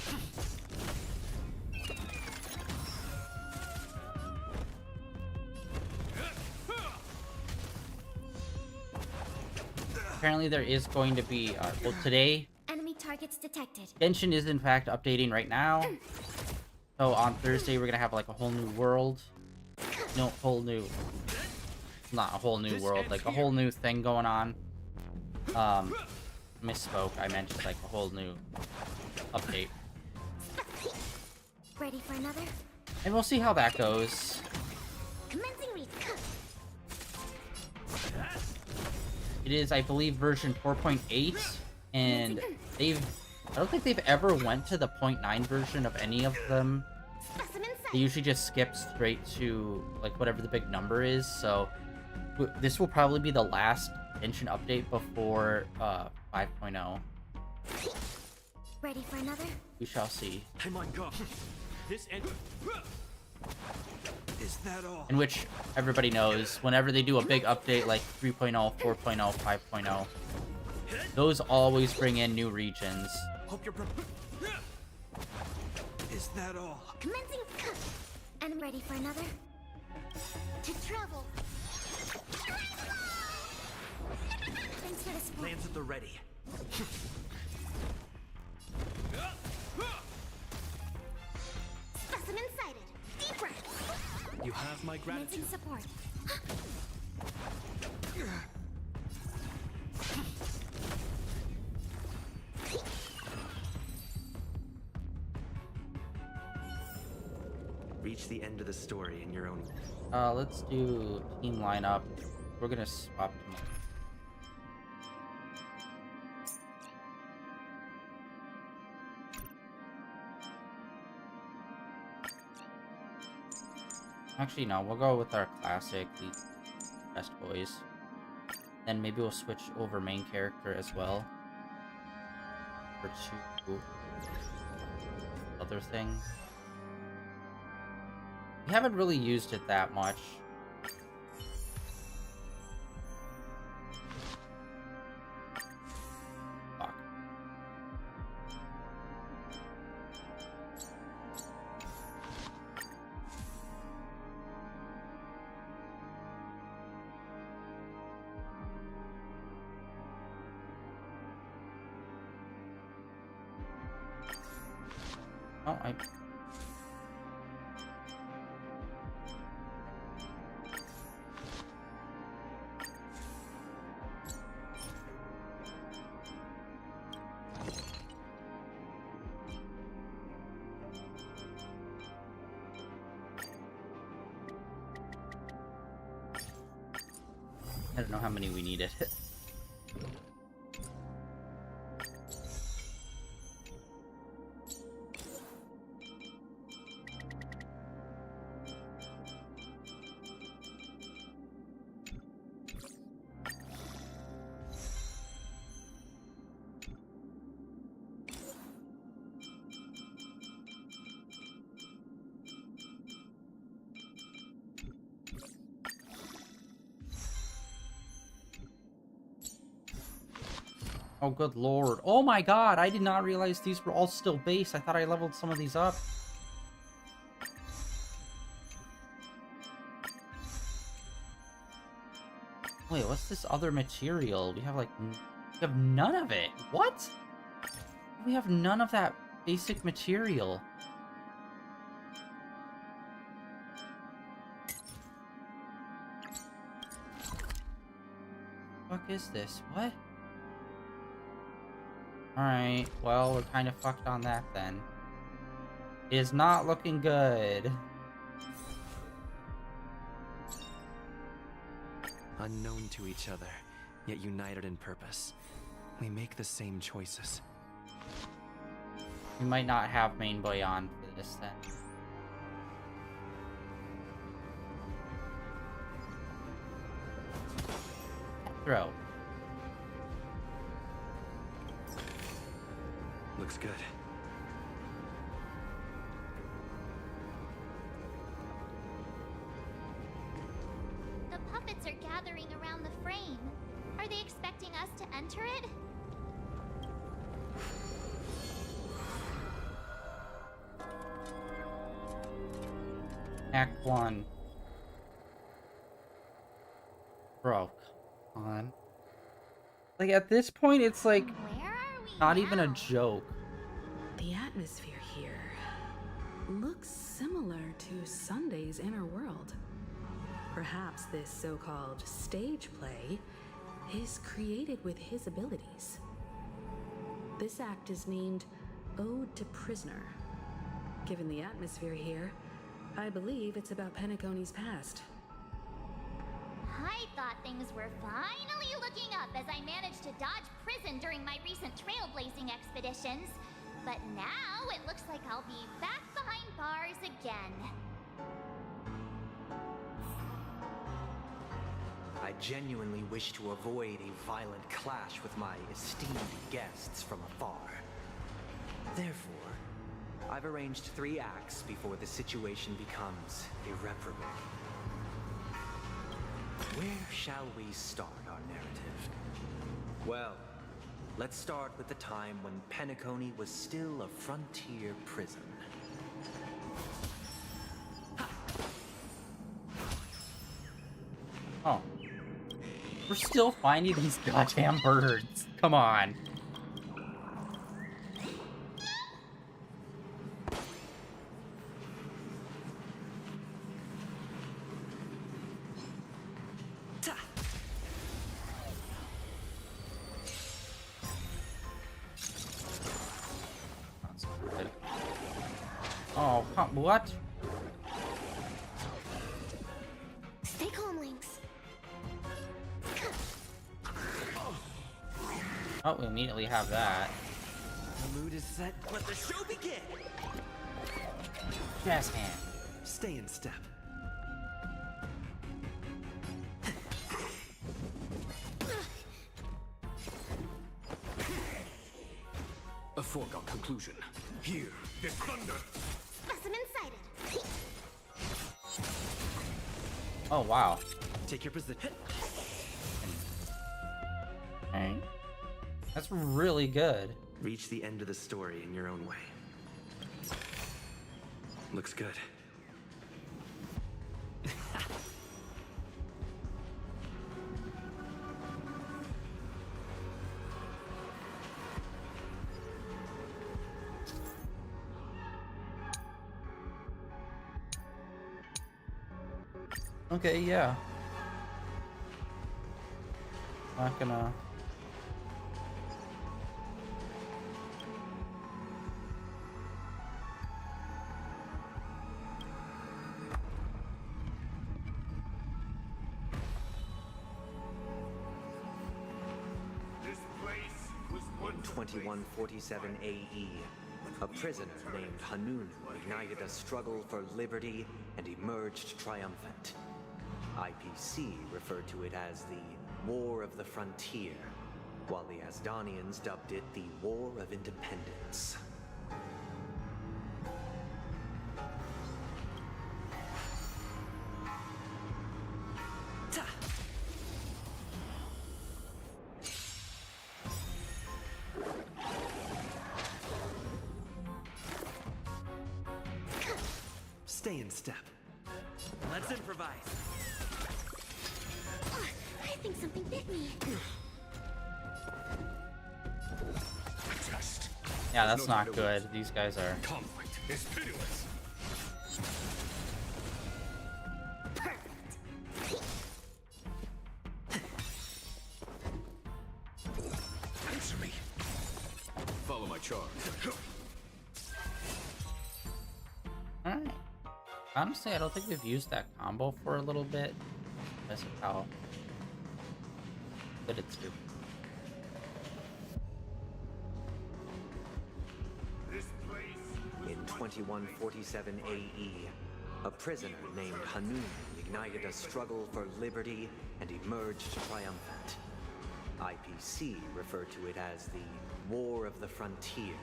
Apparently there is going to be, well today, Enemy targets detected. Genshin is in fact updating right now. So on Thursday we're gonna have like a whole new world. No, whole new, not a whole new world, like a whole new thing going on. Misspoke, I meant just like a whole new update. Ready for another? And we'll see how that goes. Commencing research. It is, I believe, version 4.8, and I don't think they've ever went to the 0.9 version of any of them. They usually just skip straight to, like, whatever the big number is, so this will probably be the last Genshin update before 5.0. Ready for another? We shall see. I'm on go. This end. Is that all? In which everybody knows, whenever they do a big update like 3.0, 4.0, 5.0, those always bring in new regions. Hope you're Is that all? Commencing cut. And I'm ready for another. To travel. Thanks for the support. Lands at the ready. Specimen sighted. Deep breath. You have my gratitude. Commencing support. Reach the end of the story in your own. Let's do team lineup. We're gonna swap them. Actually, no, we'll go with our classic, the best boys. Then maybe we'll switch over main character as well. For two other things. We haven't really used it that much. Fuck. Oh, I don't know how many we needed. Oh, good lord. Oh my god, I did not realize these were all still base. I thought I leveled some of these up. Wait, what's this other material? We have like... we have none of it. What? We have none of that basic material. What the fuck is this? What? Alright, well, we're kind of fucked on that then. It is not looking good. Unknown to each other, yet united in purpose. We make the same choices. We might not have main boy on for this then. Throw. Looks good. The puppets are gathering around the frame. Are they expecting us to enter it? Act 1. Bro, come on. Like, at this point, it's like... not even a joke. The atmosphere here looks similar to Sunday's inner world. Perhaps this so-called stage play is created with his abilities. This act is named Ode to Prisoner. Given the atmosphere here, I believe it's about Penacony's past. I thought things were finally looking up as I managed to dodge prison during my recent trailblazing expeditions. But now it looks like I'll be back behind bars again. I genuinely wish to avoid a violent clash with my esteemed guests from afar. Therefore, I've arranged 3 acts before the situation becomes irreparable. Where shall we start our narrative? Well, let's start with the time when Penacony was still a frontier prison. Oh. We're still finding these goddamn birds. Come on. Oh, what? Stay calm, Lynx. Oh, we immediately have that. The mood is set. Let the show begin. Jazz hand. Stay in step. A foregone conclusion. Here, this thunder. Specimen sighted. Oh, wow. Take your position. Okay. That's really good. Reach the end of the story in your own way. Looks good. Okay, yeah. Not gonna... This place was once 2147 AE. A prisoner named Hanunu ignited a struggle for liberty and emerged triumphant. IPC referred to it as the War of the Frontier, while the Asdanians dubbed it the War of Independence. Stay in step. Let's improvise. I think something bit me. Test. Yeah, that's not good. These guys are... Conflict is pitiless. Answer me. Follow my charge. Alright. Honestly, I don't think we've used that combo for a little bit. Because of how good it's doing. In 2147 AE, a prisoner named Hanunu ignited a struggle for liberty and emerged triumphant. IPC referred to it as the War of the Frontier,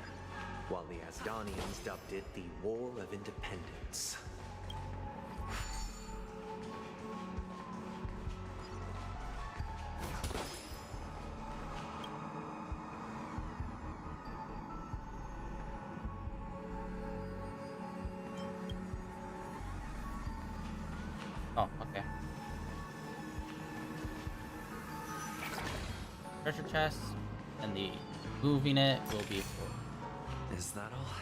while the Asdanians dubbed it the War of Independence. Oh, okay. Treasure chest, and the moving it will be for... Is that all?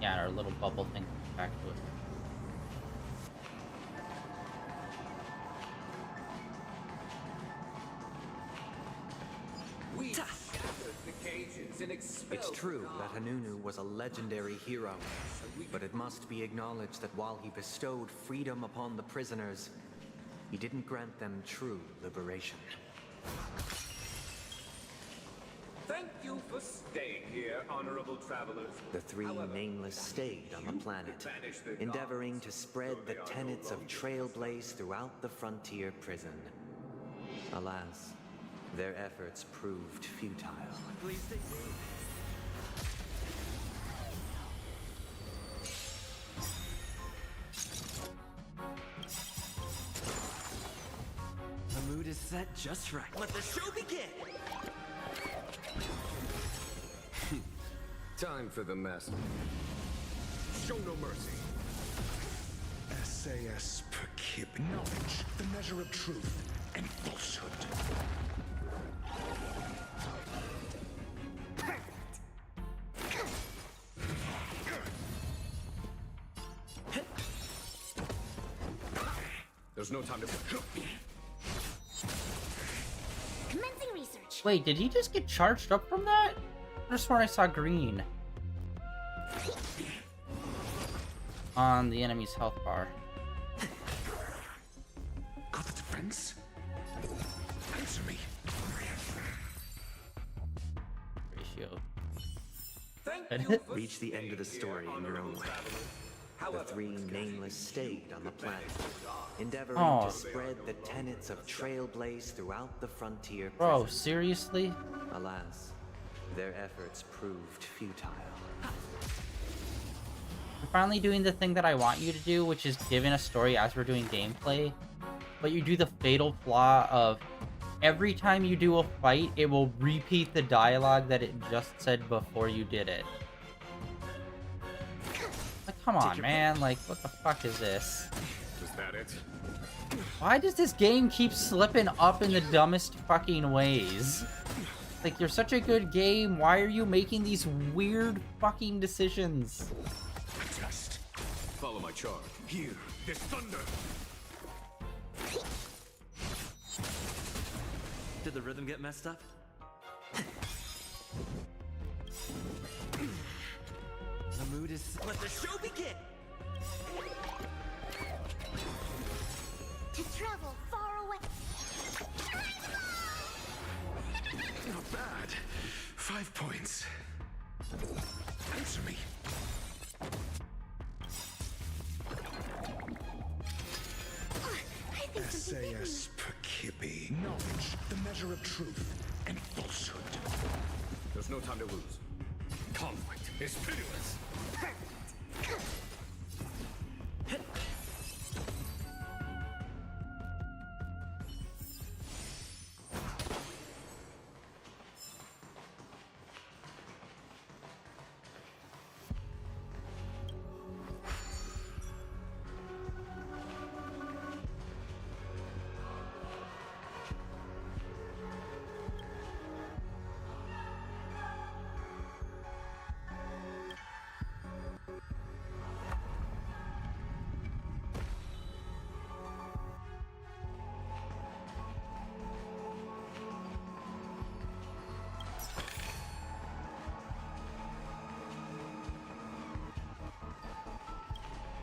Yeah, our little bubble thing comes back to it. It's true that Hanunu was a legendary hero, but it must be acknowledged that while he bestowed freedom upon the prisoners, he didn't grant them true liberation. Thank you for staying here, honorable travelers. The three nameless stayed on the planet, endeavoring to spread the tenets of Trailblaze throughout the frontier prison. Alas, their efforts proved futile. Please stay safe. The mood is set just right. Let the show begin! Time for the mess. Show no mercy. SAS per kib. Knowledge, the measure of truth and falsehood. There's no time to... Commencing research. Wait, did he just get charged up from that? I just swear I saw green on the enemy's health bar. Got the defense? Answer me. Ratio. Reach the end of the story in your own way. The three nameless stayed on the planet, endeavoring to spread the tenets of Trailblaze throughout the frontier prison. Bro, seriously? Alas, their efforts proved futile. You're finally doing the thing that I want you to do, which is giving a story as we're doing gameplay. But you do the fatal flaw of every time you do a fight, it will repeat the dialogue that it just said before you did it. Like, come on, man. Like, what the fuck is this? Is that it? Why does this game keep slipping up in the dumbest fucking ways? Like, you're such a good game. Why are you making these weird fucking decisions? Just follow my charge. Here, this thunder. Did the rhythm get messed up? The mood is... Let the show begin! To travel far away. Not bad. 5 points. Answer me. SAS per kibby. Knowledge, the measure of truth and falsehood. There's no time to lose. Conflict is pitiless.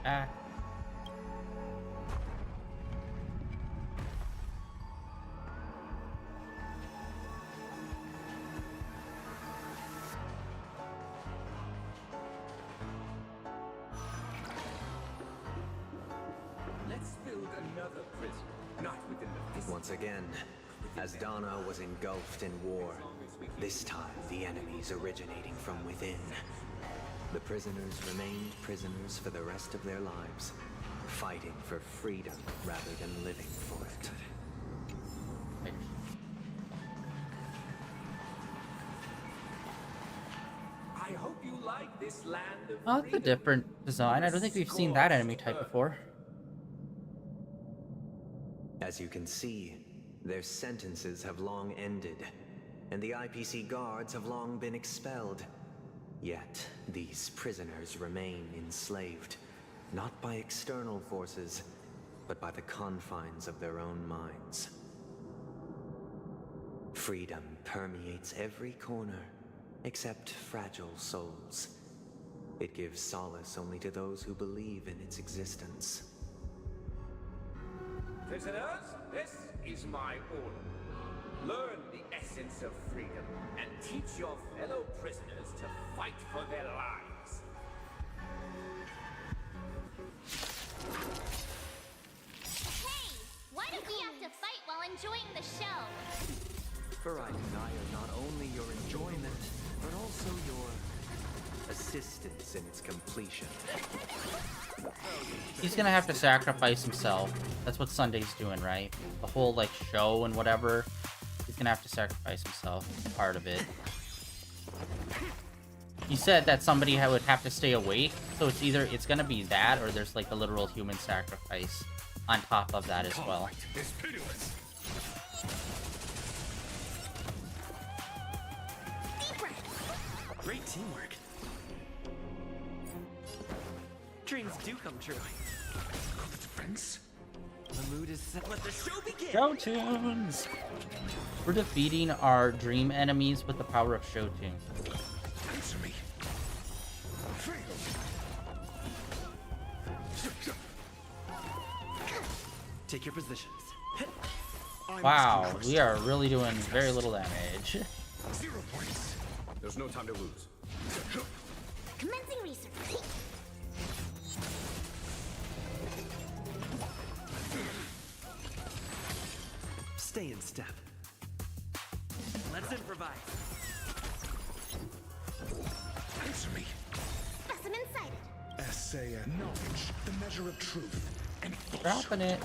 Ah. Let's build another prison, not within the... Once again, as Donna was engulfed in war, this time the enemies originating from within. The prisoners remained prisoners for the rest of their lives, fighting for freedom rather than living for it. I hope you like this land of Oh, that's a different design. I don't think we've seen that enemy type before. As you can see, their sentences have long ended, and the IPC guards have long been expelled. Yet, these prisoners remain enslaved, not by external forces, but by the confines of their own minds. Freedom permeates every corner, except fragile souls. It gives solace only to those who believe in its existence. Prisoners, this is my order. Learn the essence sense of freedom and teach your fellow prisoners to fight for their lives. Hey! Why do we have to fight while enjoying the show? For I desire not only your enjoyment, but also your assistance in its completion. He's gonna have to sacrifice himself. That's what Sunday's doing, right? The whole, like, show and whatever. He's gonna have to sacrifice himself. Part of it. You said that somebody would have to stay awake, so it's either it's gonna be that, or there's like a literal human sacrifice on top of that as well. It's pitiless. Great teamwork. Dreams do come true. Call the defense. The mood is set. Let the show begin. Show tunes. We're defeating our dream enemies with the power of show tunes. Answer me. Take your positions. Wow, we are really doing very little damage. 0 points. There's no time to lose. Commencing research. Stay in step. Let's improvise. Answer me. Specimen sighted. Essay and knowledge, the measure of truth and Dropping it.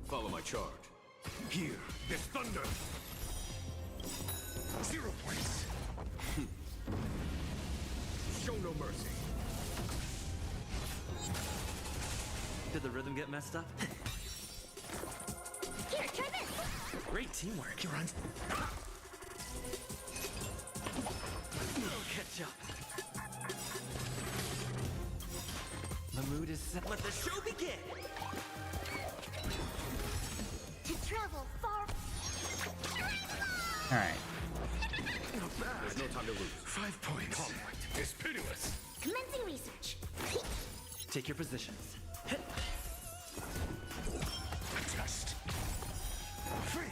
Follow my charge. Here, this thunder. 0 points. Show no mercy. Did the rhythm get messed up? Here, try this. Great teamwork. You're on. Catch up. The mood is set. Let the show begin. To travel far. All right. There's no time to lose. 5 points. Conflict is pitiless. Commencing research. Take your positions. Test. Fail.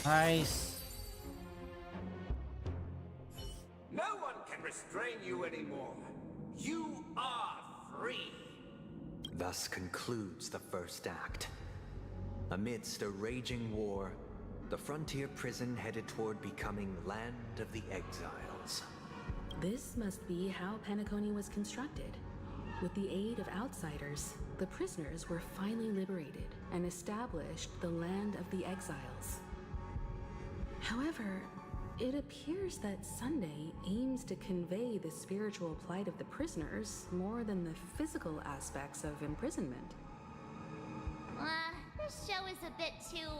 Nice. No one can restrain you anymore. You are free. Thus concludes the first act. Amidst a raging war, the frontier prison headed toward becoming Land of the Exiles. This must be how Penacony was constructed. With the aid of outsiders, the prisoners were finally liberated and established the Land of the Exiles. However, it appears that Sunday aims to convey the spiritual plight of the prisoners more than the physical aspects of imprisonment. This show is a bit too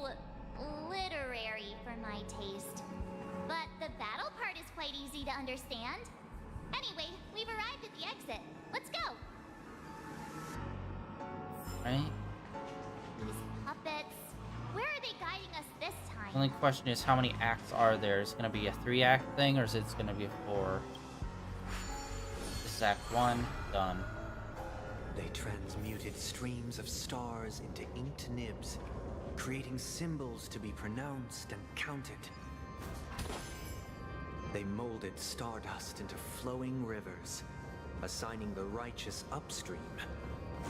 literary for my taste. But the battle part is quite easy to understand. Anyway, we've arrived at the exit. Let's go! Right? These puppets. Where are they guiding us this time? The only question is, how many acts are there? Is it going to be a 3-act thing, or is it going to be a 4? This is Act 1. Done. They transmuted streams of stars into inked nibs, creating symbols to be pronounced and counted. They molded stardust into flowing rivers, assigning the righteous upstream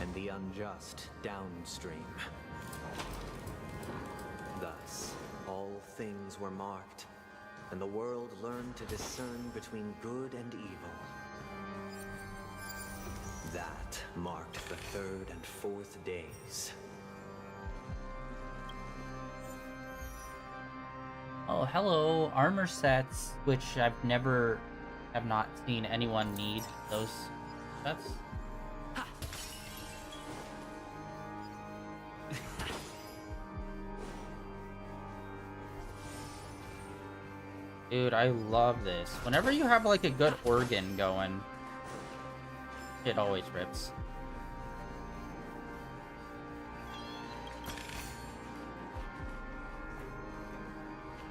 and the unjust downstream. Thus, all things were marked, and the world learned to discern between good and evil. That marked the 3rd and 4th days. Oh, hello. Armor sets, which have not seen anyone need those sets. Dude, I love this. Whenever you have like a good organ going, it always rips.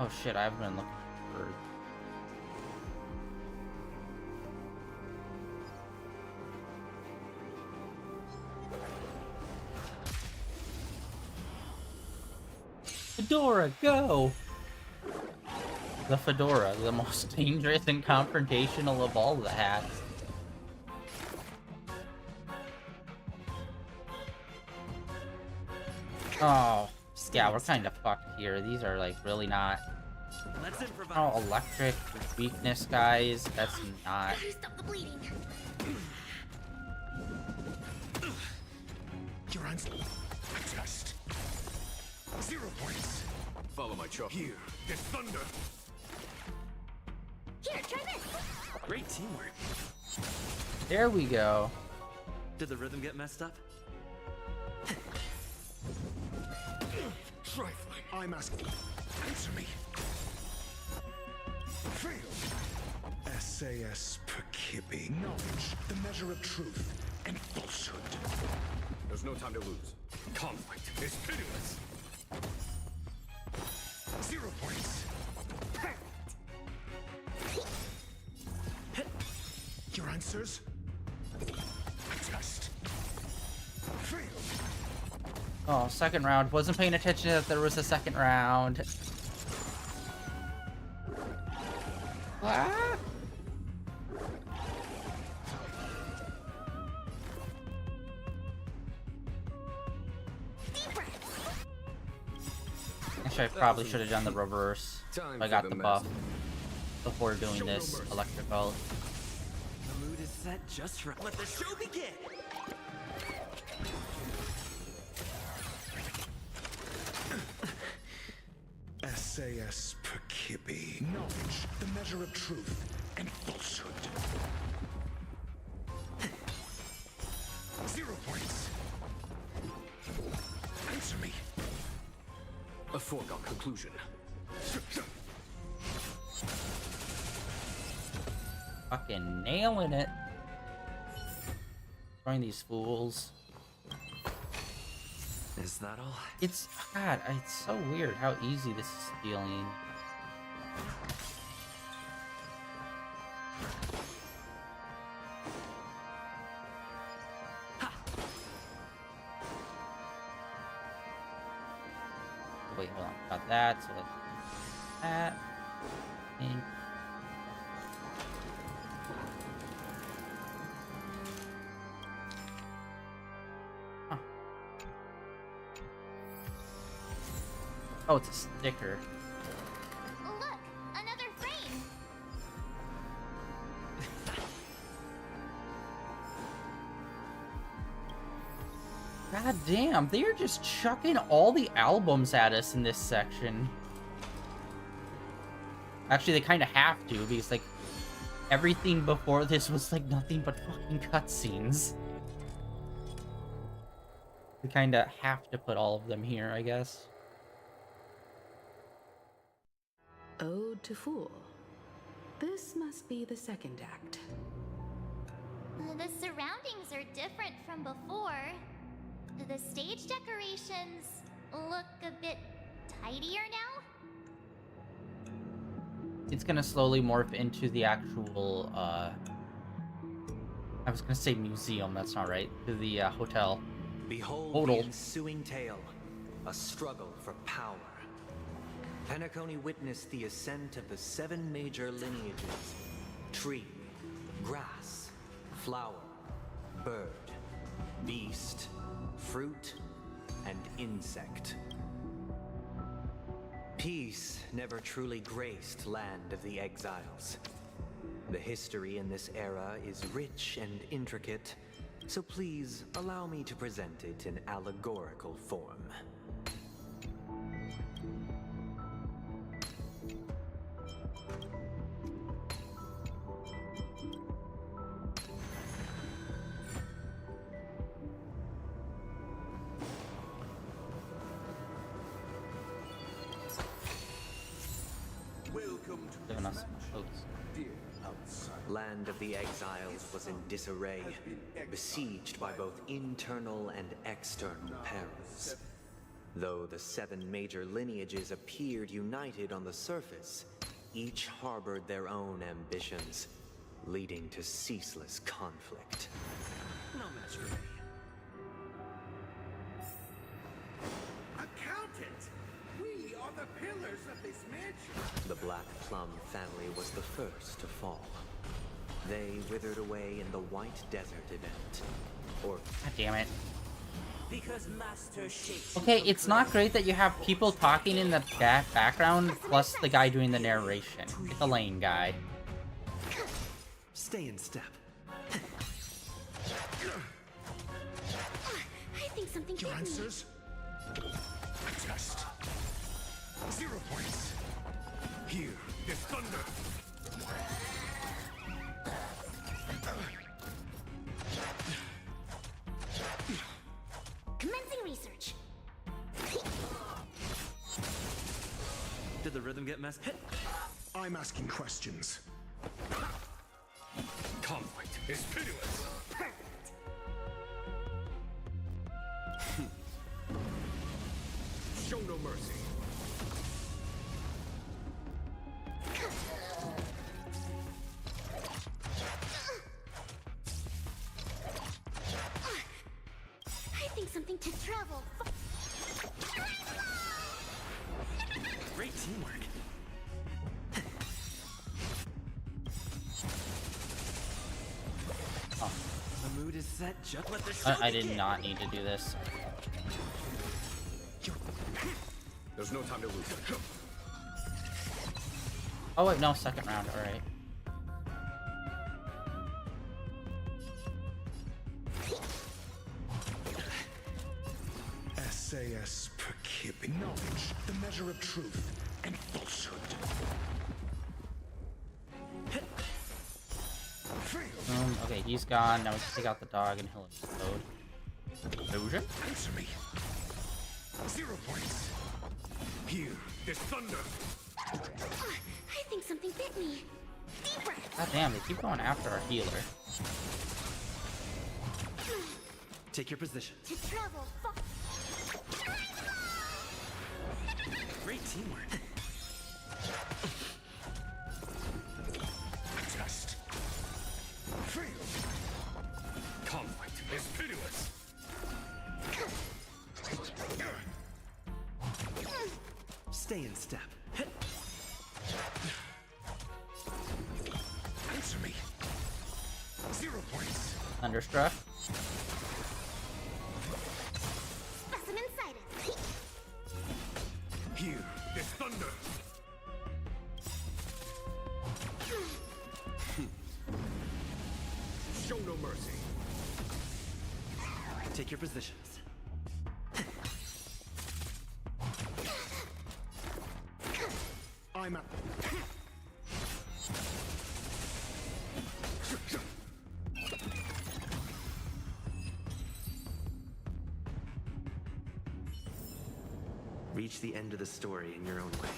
Oh shit, I've been looking for... Fedora, go! The Fedora, the most dangerous and confrontational of all the hats. Oh, yeah, we're kind of fucked here. These are like really not. Let's improvise. Oh, electric weakness, guys. That's not. Stop the bleeding. Your answer. Test. 0 points. Follow my chop. Here, there's thunder. Here, try this. Great teamwork. There we go. Did the rhythm get messed up? Trifling. I'm asking. Answer me. Fail. SAS Perkibi. Knowledge, the measure of truth and falsehood. There's no time to lose. Conflict is pitiless. 0 points. Your answers? Test. Fail. Oh, second round. Wasn't paying attention that there was a second round. Ah! Actually, I probably should have done the reverse. Time I for got the the mess. buff before doing this electrical. The mood is set just right. Let the show begin! SAS Perkibi. Knowledge, the measure of truth and falsehood. 0 points. Answer me. A foregone conclusion. Fucking nailing it. Throwing these fools. Is that all? It's God, it's so weird how easy this is stealing. Wait, hold on. Got that, so let's do that. And oh, it's a sticker. Look, another frame. God damn, they are just chucking all the albums at us in this section. Actually, they kind of have to, because, like, everything before this was, like, nothing but fucking cutscenes. We kind of have to put all of them here, I guess. Ode to Fool. This must be the second act. The surroundings are different from before. The stage decorations look a bit tidier now. It's gonna slowly morph into the actual, I was gonna say museum, that's not right. To the, hotel. Behold Total. the ensuing tale, a struggle for power. Penacony witnessed the ascent of the 7 major lineages: tree, grass, flower, bird, beast, fruit, and insect. Peace never truly graced Land of the Exiles. The history in this era is rich and intricate, so please allow me to present it in allegorical form. Giving us some shows. Land of the Exiles was in disarray, besieged by both internal and external perils. Though the 7 major lineages appeared united on the surface, each harbored their own ambitions, leading to ceaseless conflict. No match for me. Accountant! We are pillars of this mansion. The Black Plum family was the first to fall. They withered away in the White Desert event. Or God damn it. Because Master Shakes. Okay, it's not great that you have people talking in the background plus the guy doing the narration. The lane guy. Stay in step. I think something Your hit me. answers? A test. 0 points. Here is thunder. Commencing research. Did the rhythm get messed? I'm asking questions. Conflict is pitiless. Show no mercy. I think something to travel. Great teamwork. Oh. The mood is set. Just let the I did not need to do this. There's no time to lose. Oh wait, no, second round. All right. SAS per kib. Knowledge, the measure of truth and falsehood. Okay, he's gone. Now we can take out the dog and he'll explode. Illusion? Answer me. 0 points. Here is thunder. I think something bit me. Deep breath. God damn, they keep going after our healer. Take your position. To travel. Great teamwork. Test. Fail. Conflict is pitiless. Stay in step. Answer me. 0 points. Thunderstruck. Specimen sighted. Here is thunder. Show no mercy. Take your positions. I'm up. reach the end of the story in your own way.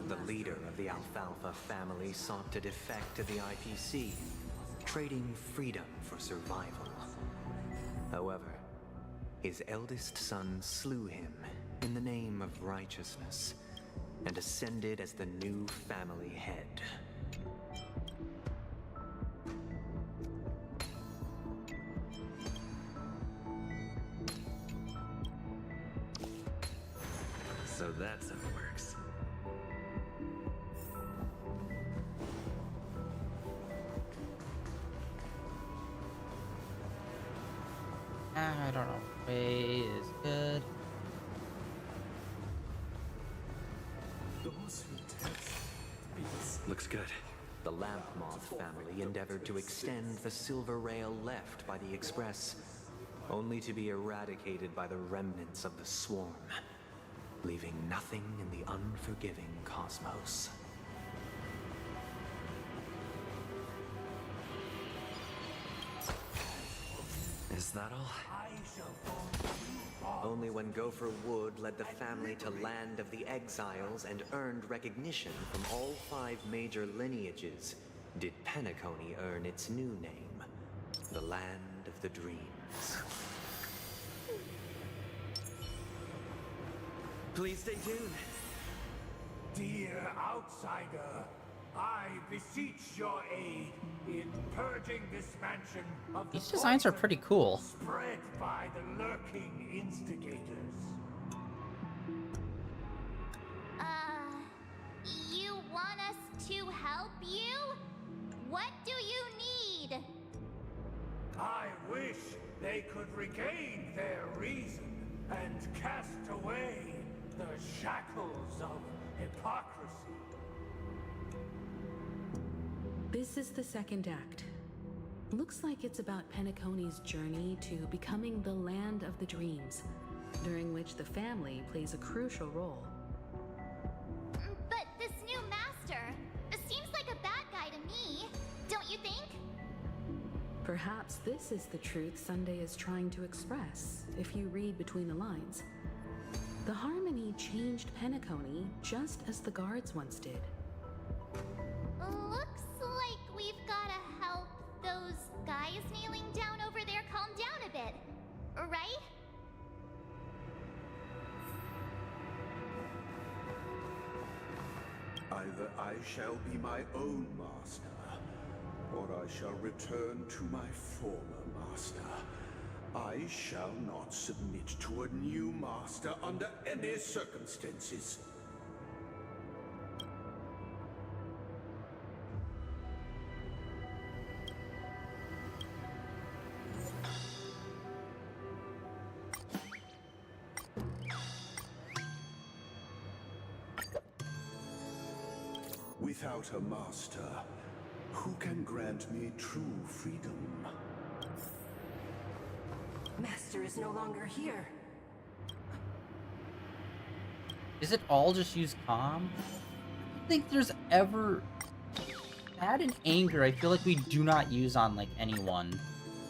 The leader of the Alfalfa family sought to defect to the IPC, trading freedom for survival. However, his eldest son slew him in the name of righteousness and ascended as the new family head. So that's how it works. I don't know. Way is good. Looks good. The Lamp Moth family endeavored to extend the silver rail left by the Express, only to be eradicated by the remnants of the swarm, leaving nothing in the unforgiving cosmos. Is that all? Only when Gopher Wood led the family to Land of the Exiles and earned recognition from all 5 major lineages did Penacony earn its new name, the Land of the Dreams. Please stay tuned. Dear outsider, I beseech your aid in purging this mansion of the These designs are pretty cool. spread by the lurking instigators. You want us to help you? What do you need? I wish they could regain their reason and cast away the shackles of hypocrisy. This is the second act. Looks like it's about Penacony's journey to becoming the Land of the Dreams, during which the family plays a crucial role. But this new master seems like a bad guy to me, don't you think? Perhaps this is the truth Sunday is trying to express, if you read between the lines. The Harmony changed Penacony just as the guards once did. Looks like we've gotta help those guys kneeling down over there calm down a bit, right? Either I shall be my own master, or I shall return to my former master. I shall not submit to a new master under any circumstances. Without a master, who can grant me true freedom? Master is no longer here. Is it all just use calm? I don't think there's ever... Sad and anger, I feel like we do not use on, like, anyone.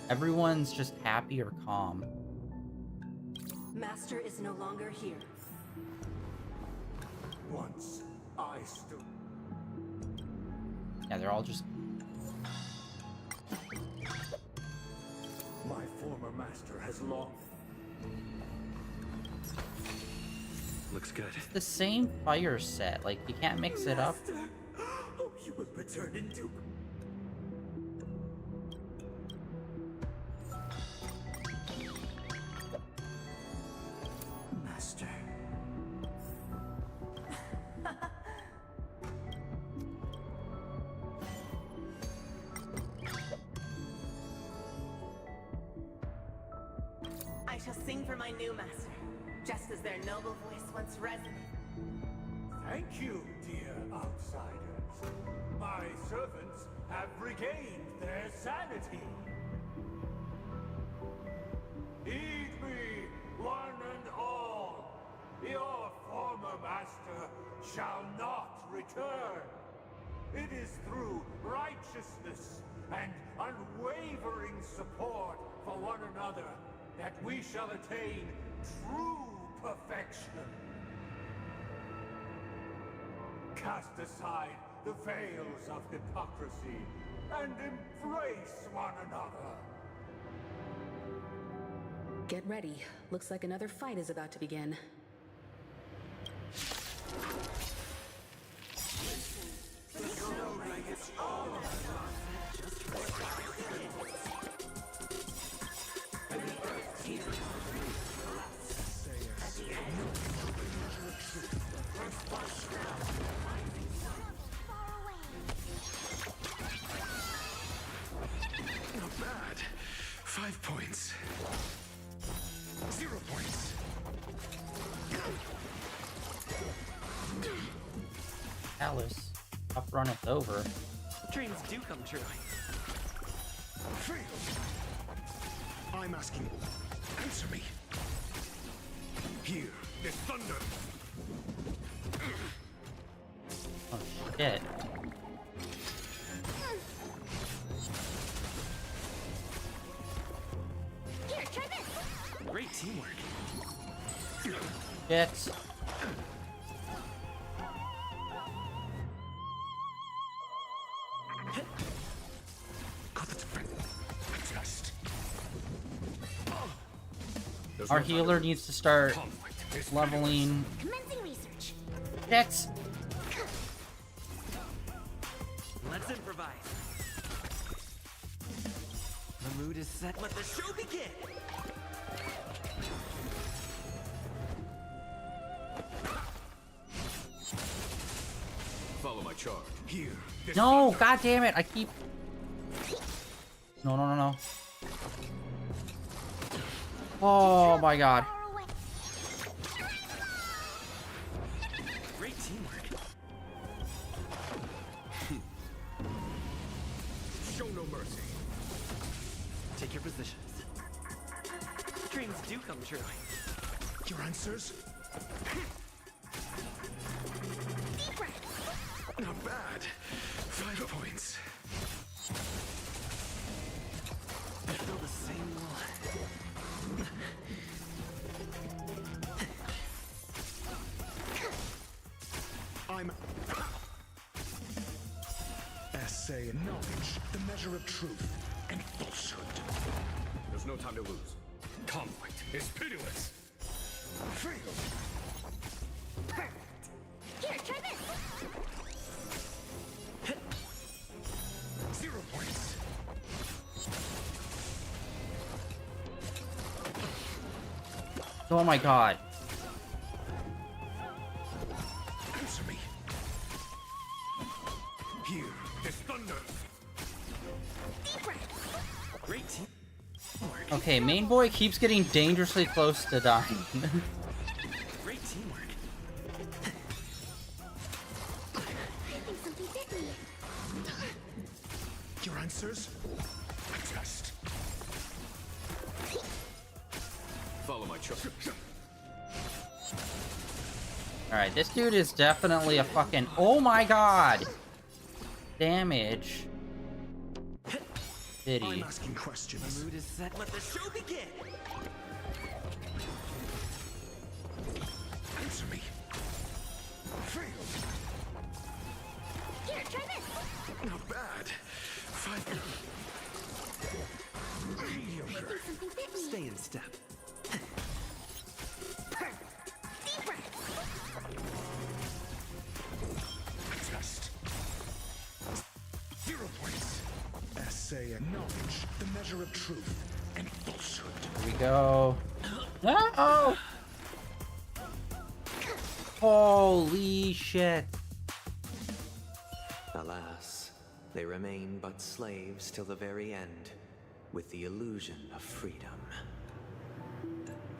Everyone's just happy or calm. Master is no longer here. Once I stood. Yeah, they're all just... My former master has long. Looks good. It's the same fire set, like, you can't mix it up. Master, oh, you will return into. Master. I shall sing for my new master, just as their noble voice once resonated. Thank you, dear outsiders. My servants have regained their sanity. Heed me, one and all. Your former master shall not return. It is through righteousness and unwavering support for one another that we shall attain true perfection. Cast aside the veils of hypocrisy and embrace one another. Get ready. Looks like another fight is about to begin. Not bad. 5 points. 0 points. Alice, tough run, it's over. Dreams do come true. Free. I'm asking. Answer me. Here, this thunder. Oh shit. teamwork. Shit. Our healer needs to start leveling. Commencing research. Shit. Let's improvise. The mood is set. Let the show begin. Follow my charge. Here. No, god damn it! I keep. No, no, no, no. Oh my god. Great teamwork. Show no mercy. Take your positions. Dreams do come true. Your answers? Not bad. 5 points. I feel the same one. I'm... Essay and knowledge, the measure of truth and falsehood. There's no time to lose. Conflict is pitiless. Fail. Here, try this. 0 points. Oh my god. Answer me. Here is thunder. Great team. Okay, main boy keeps getting dangerously close to dying. Great teamwork. I think something bit me. Your answers? Test. Follow my charge. Alright, this dude is definitely a fucking. Oh my god! Damage. I'm Pity. asking questions. The mood is set. Let the show begin. Answer me. Fail. Here, try this. Not bad. 5. Mediocre. I think something bit me. Stay in step. Deep breath. Test. 0 points. Essay and knowledge, the measure of truth and falsehood. Here we go. No! Holy shit. Alas, they remain but slaves till the very end, with the illusion of freedom.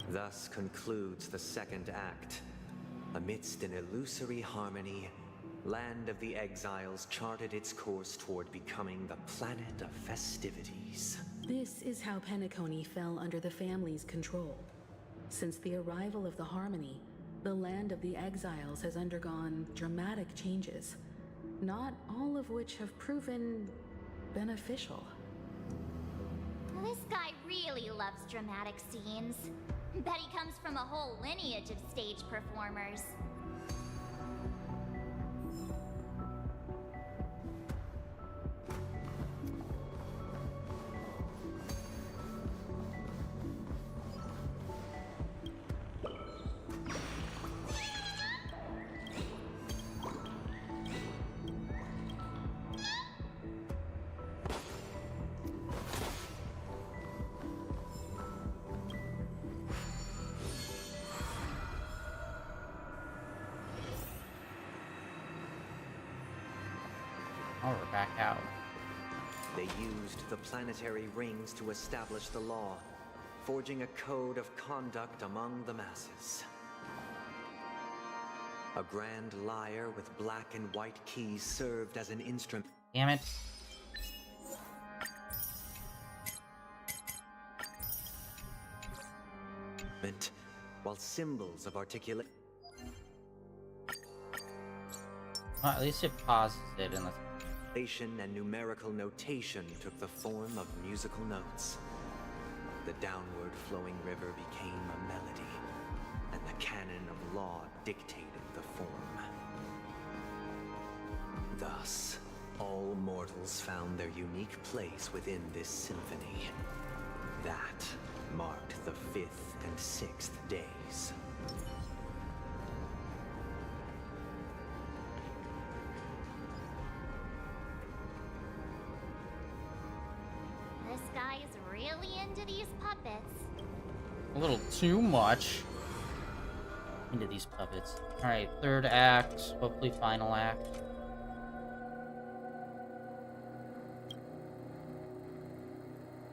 Thus concludes the second act. Amidst an illusory harmony, Land of the Exiles charted its course toward becoming the planet of festivities. This is how Penacony fell under the family's control. Since the arrival of the Harmony, the Land of the Exiles has undergone dramatic changes, not all of which have proven beneficial. This guy really loves dramatic scenes. Bet he comes from a whole lineage of stage performers. Oh, we're back out. They used the planetary rings to establish the law, forging a code of conduct among the masses. A grand lyre with black and white keys served as an instrument. Damn it. While symbols of articulate. Well, at least it pauses it and let's. And numerical notation took the form of musical notes. the downward flowing river became a melody, and the canon of law dictated the form. Thus, all mortals found their unique place within this symphony. That marked the 5th and 6th days. This guy is really into these puppets. A little too much into these puppets. Alright, 3rd act, hopefully final act.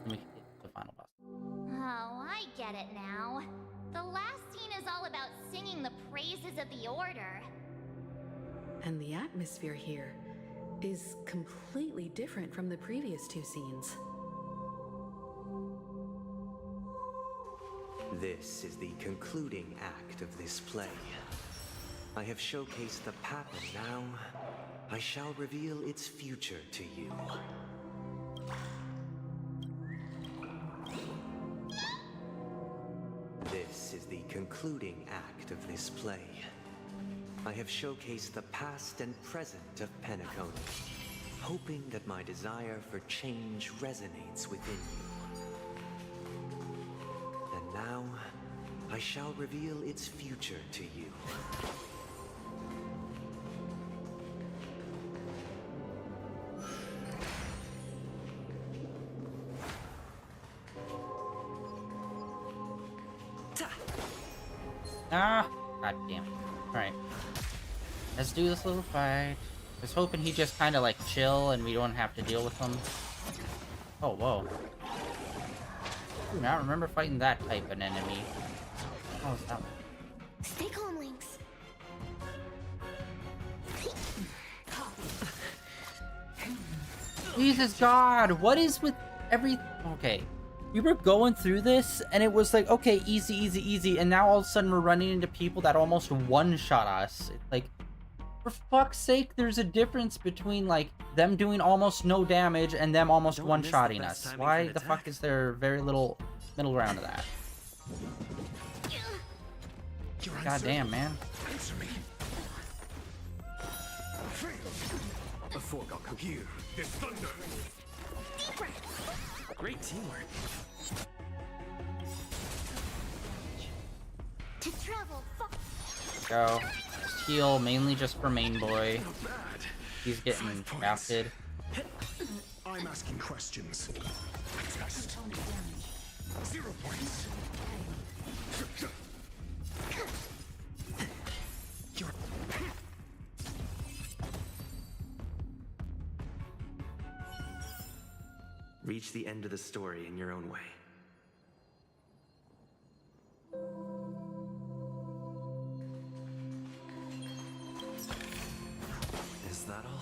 Let me hit the final boss. Oh, I get it now. The last scene is all about singing the praises of the Order. And the atmosphere here is completely different from the previous 2 scenes. This is the concluding act of this play. I have showcased the pattern now. I shall reveal its future to you. This is the concluding act of this play. I have showcased the past and present of Penacony, hoping that my desire for change resonates within you. And now, I shall reveal its future to you. Ah! God damn it. Alright. Let's do this little fight. I was hoping he'd just kind of like chill and we don't have to deal with him. Oh, whoa. I do not remember fighting that type of enemy. Oh, that one. Stay calm, Lynx. Jesus God, what is with every... Okay. We were going through this, and it was like, okay, easy, easy, easy, and now all of a sudden we're running into people that almost one-shot us. It's like, for fuck's sake, there's a difference between, like, them doing almost no damage and them almost one-shotting us. Why the fuck is there very little middle ground to that? God damn, man. Answer me. Before Goku. Here, there's thunder. Great teamwork. To travel Go. Just heal, mainly just for main boy. He's getting drafted. I'm asking questions. Test. 0 points. Reach the end of the story in your own way. Is that all?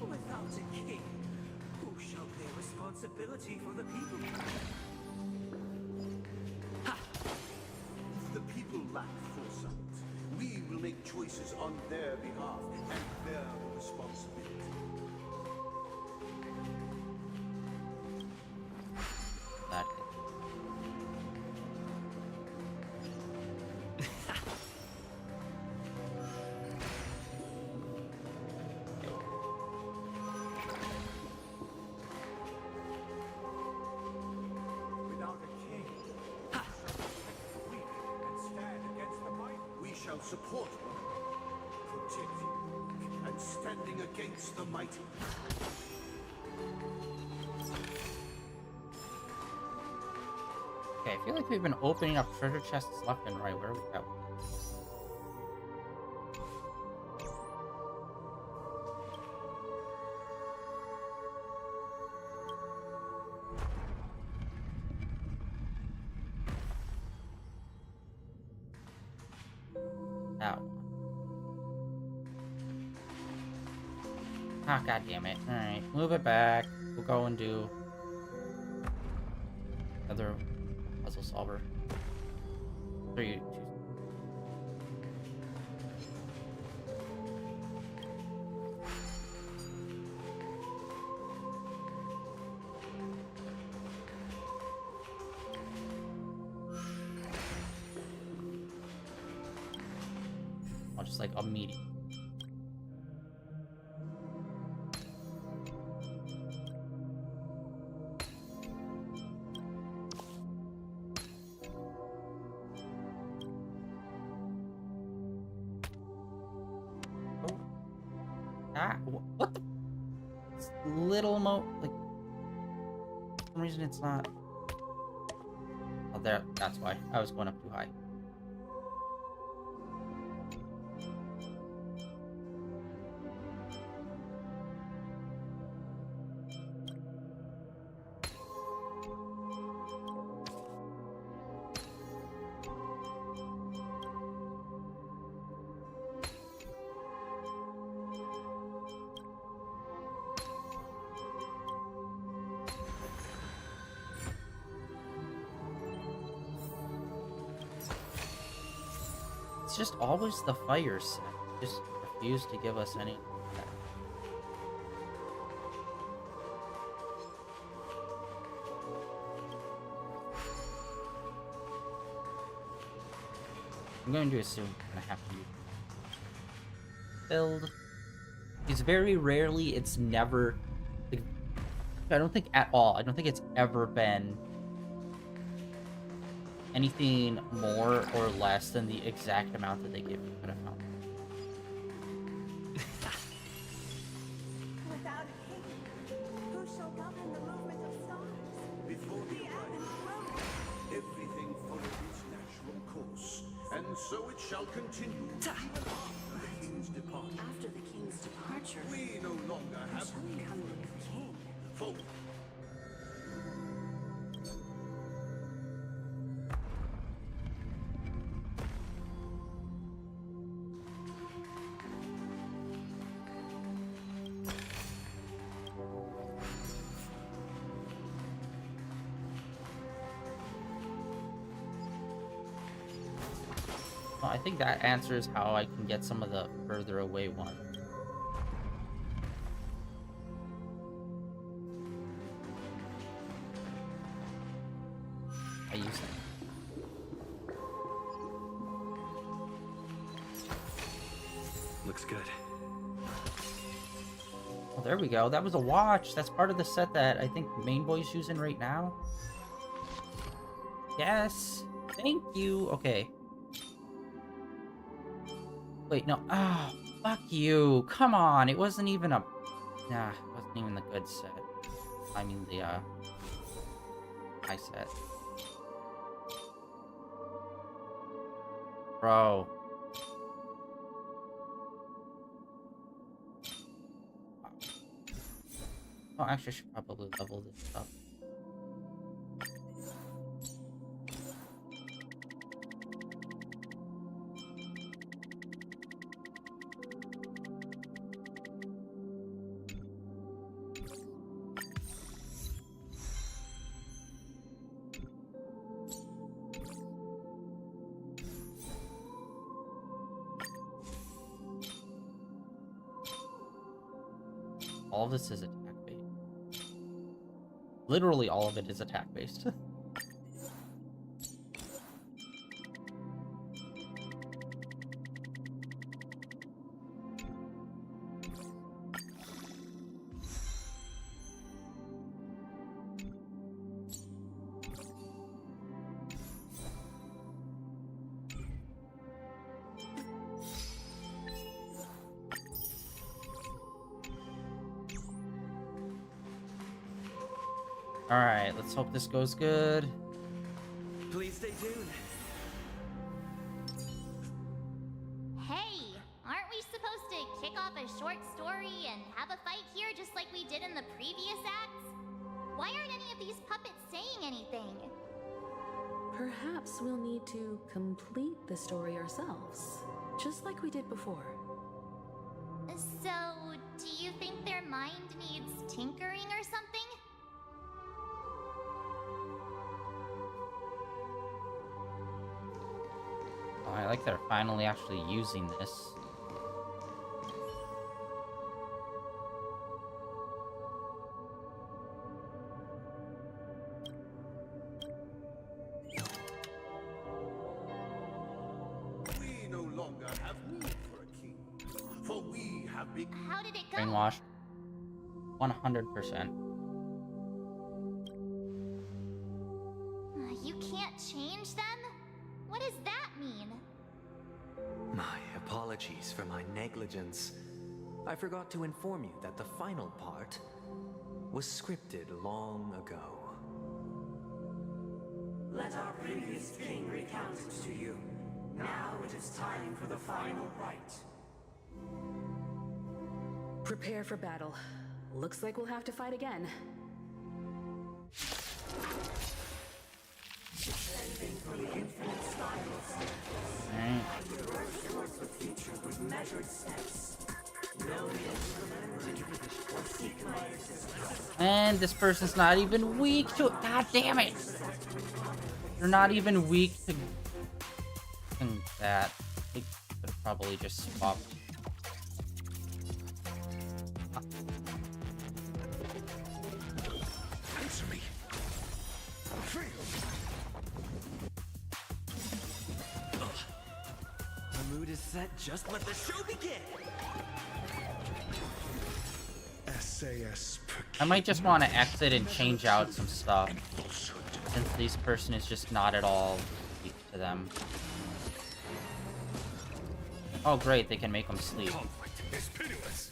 Without a king, who shall bear responsibility for the people? Ha! If the people lack foresight, we will make choices on their behalf and bear the responsibility. That Without a king, ha! We and stand against the might. We shall support one, protect you, and standing against the mighty. Okay, I feel like we've been opening up treasure chests left and right. Where are we at? Ah, god damn it. Alright, move it back. We'll go and do another puzzle solver. Or you choose. I'll just like immediate. What the little like for some reason it's not. Oh, there, that's why I was going up too high. It's just always the fire set. Just refuse to give us any. I'm going to assume I'm gonna have to use build. It's very rarely, it's never. Like, I don't think at all. I don't think it's ever been anything more or less than the exact amount that they give you. Without a king, who shall govern the movement of stars? Before the ebb, everything followed its natural course, and so it shall continue even after the king's departure. After the king's departure, We no longer who have shall become the new king? folk. Well, I think that answers how I can get some of the further away ones. I use it. Looks good. Oh, there we go. That was a watch. That's part of the set that I think Main Boy's using right now. Yes. Thank you. Okay. Wait, no. Ah, fuck you. Come on. It wasn't even a... Nah, it wasn't even the good set. I mean, the, high set. Bro. Oh, actually, I should probably level this up. All of this is attack based. Literally all of it is attack based. Alright, let's hope this goes good. Please stay tuned. Hey, aren't we supposed to kick off a short story and have a fight here just like we did in the previous acts? Why aren't any of these puppets saying anything? Perhaps we'll need to complete the story ourselves, just like we did before. So, do you think their mind needs tinkering or something? Oh, I like they're finally actually using this. We no longer have need for a king, for we have been. How did it go? Brainwashed. 100%. You can't change them? What does that mean? My apologies for my negligence. I forgot to inform you that the final part was scripted long ago. Let our previous king recount it to you. Now it is time for the final rite. Prepare for battle. Looks like we'll have to fight again. Descending from the infinite sky of stars. Alright. You rush towards the future with measured steps. No need to remember or seek my existence. And this person's not even weak to it. God damn it! You're not even weak to that. They could have probably just swapped. Answer me. The mood is set. Just let the show begin. SAS. I might just want to exit and change out some stuff, since this person is just not at all weak to them. Oh great, they can make them sleep. Conflict is pitiless.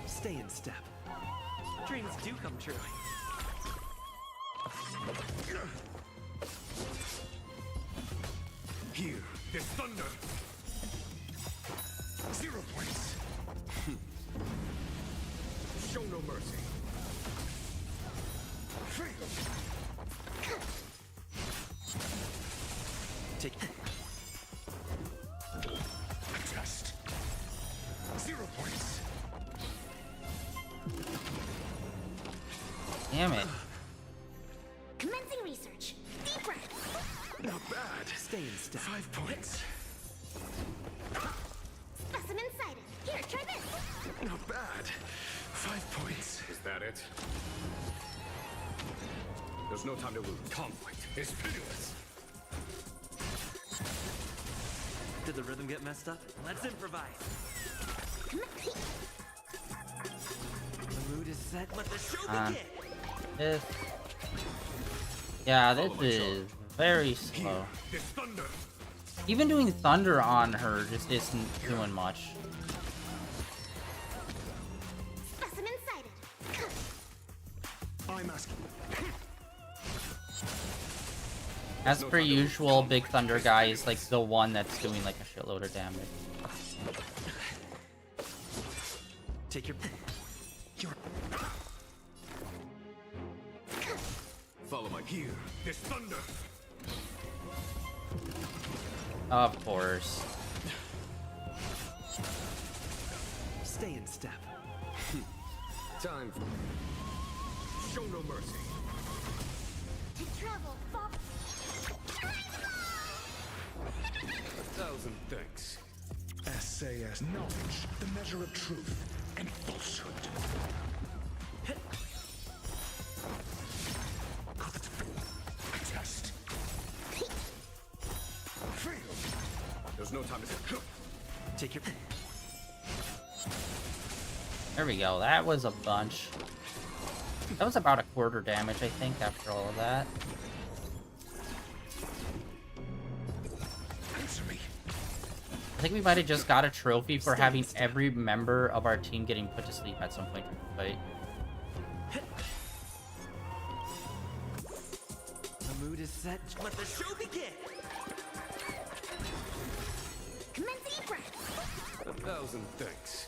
Stay in step. Dreams do come true. Here, there's thunder. 0 points. Show no mercy. Take A test. 0 points. Damn it. Commencing research. Deep breath. Not bad. Stay in step. 5 points. Specimen sighted. Here, try this. Not bad. 5 points. Is that it? There's no time to lose. Conflict is pitiless. Did the rhythm get messed up? Let's improvise. The mood is set. Let the show begin. This... Yeah, this is very slow. There's thunder. Even doing thunder on her just isn't doing much. Specimen sighted. I'm asking. As per usual, Big Thunder guy is like the one that's doing like a shitload of damage. Take your... Follow my here. There's thunder. Of course. Stay in step. Time for... Show no mercy. To travel far. 1,000 thanks. SAS knowledge, the measure of truth and falsehood. Test. Fail. There's no time to take your... There we go. That was a bunch. That was about a quarter damage, I think, after all of that. I think we might have just got a trophy for having every member of our team getting put to sleep at some point in the fight. The mood is set. Let the show begin. Commencing breath. 1,000 thanks.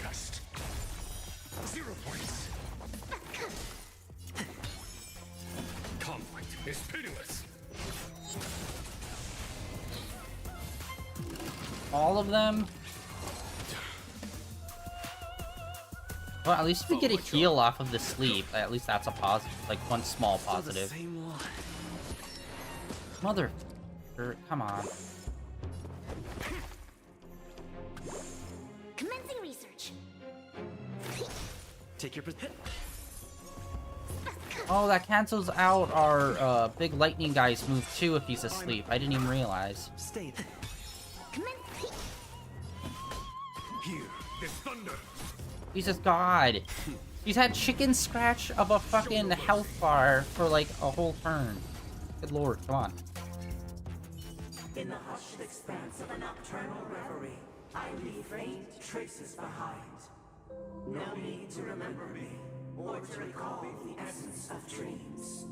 Test. 0 points. Conflict is pitiless. All of them? Well, at least we get a heal off of the sleep. At least that's a positive, like one small positive. Mother, come on. Commencing research. Take your Oh, that cancels out our big lightning guy's move too if he's asleep. I didn't even realize. Stay there. Here, this thunder. Jesus God. He's had chicken scratch of a fucking health bar for like a whole turn. Good lord, come on. In the hushed expanse of a nocturnal reverie, I leave faint traces behind. No need to remember me, or to recall the essence of dreams.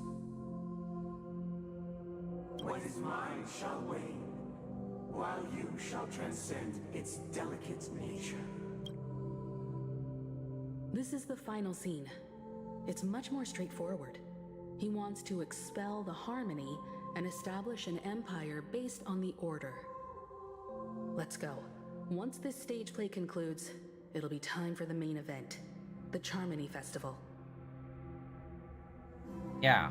What is mine shall wane, while you shall transcend its delicate nature. This is the final scene. It's much more straightforward. He wants to expel the harmony and establish an empire based on the order. Let's go. Once this stage play concludes, it'll be time for the main event, the Charmony Festival. Yeah.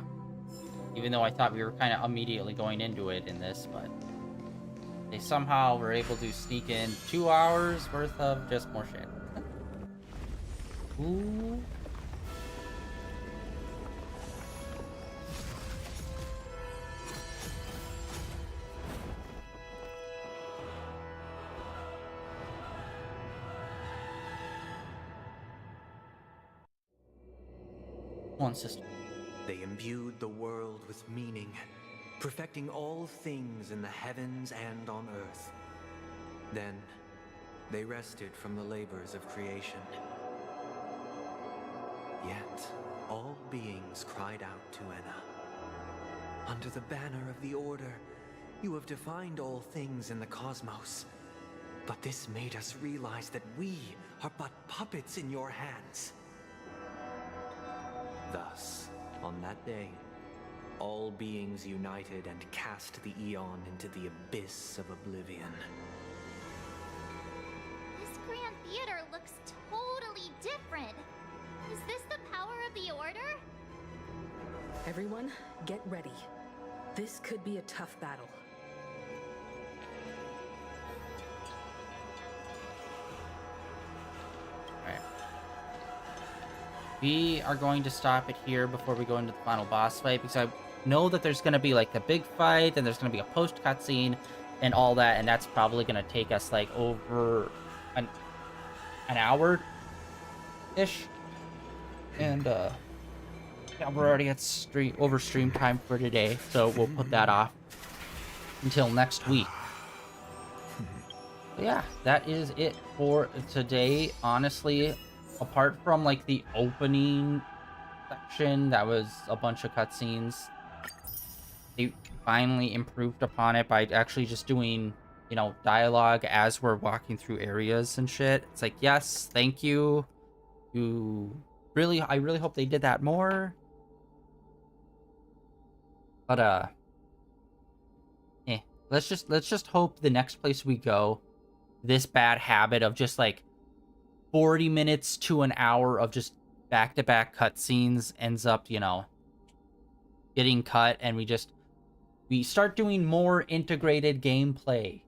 Even though I thought we were kind of immediately going into it in this, but they somehow were able to sneak in 2 hours worth of just more shit. Ooh. One system. They imbued the world with meaning, perfecting all things in the heavens and on earth. Then, they rested from the labors of creation. Yet, all beings cried out to Enna. Under the banner of the Order, you have defined all things in the cosmos. But this made us realize that we are but puppets in your hands. Thus, on that day, all beings united and cast the Eon into the abyss of oblivion. This Grand Theater looks totally different. Is this the power of the Order? Everyone, get ready. This could be a tough battle. Alright. We are going to stop it here before we go into the final boss fight, because I know that there's going to be like a big fight, and there's going to be a post cutscene and all that, and that's probably going to take us like over an hour-ish. And yeah, we're already at over stream time for today, so we'll put that off until next week. But yeah, that is it for today. Honestly, apart from like the opening section, that was a bunch of cutscenes. They finally improved upon it by actually just doing, you know, dialogue as we're walking through areas and shit. It's like, yes, thank you. I really hope they did that more. But let's just hope the next place we go, this bad habit of just like 40 minutes to an hour of just back-to-back cutscenes ends up, you know, getting cut, and we start doing more integrated gameplay.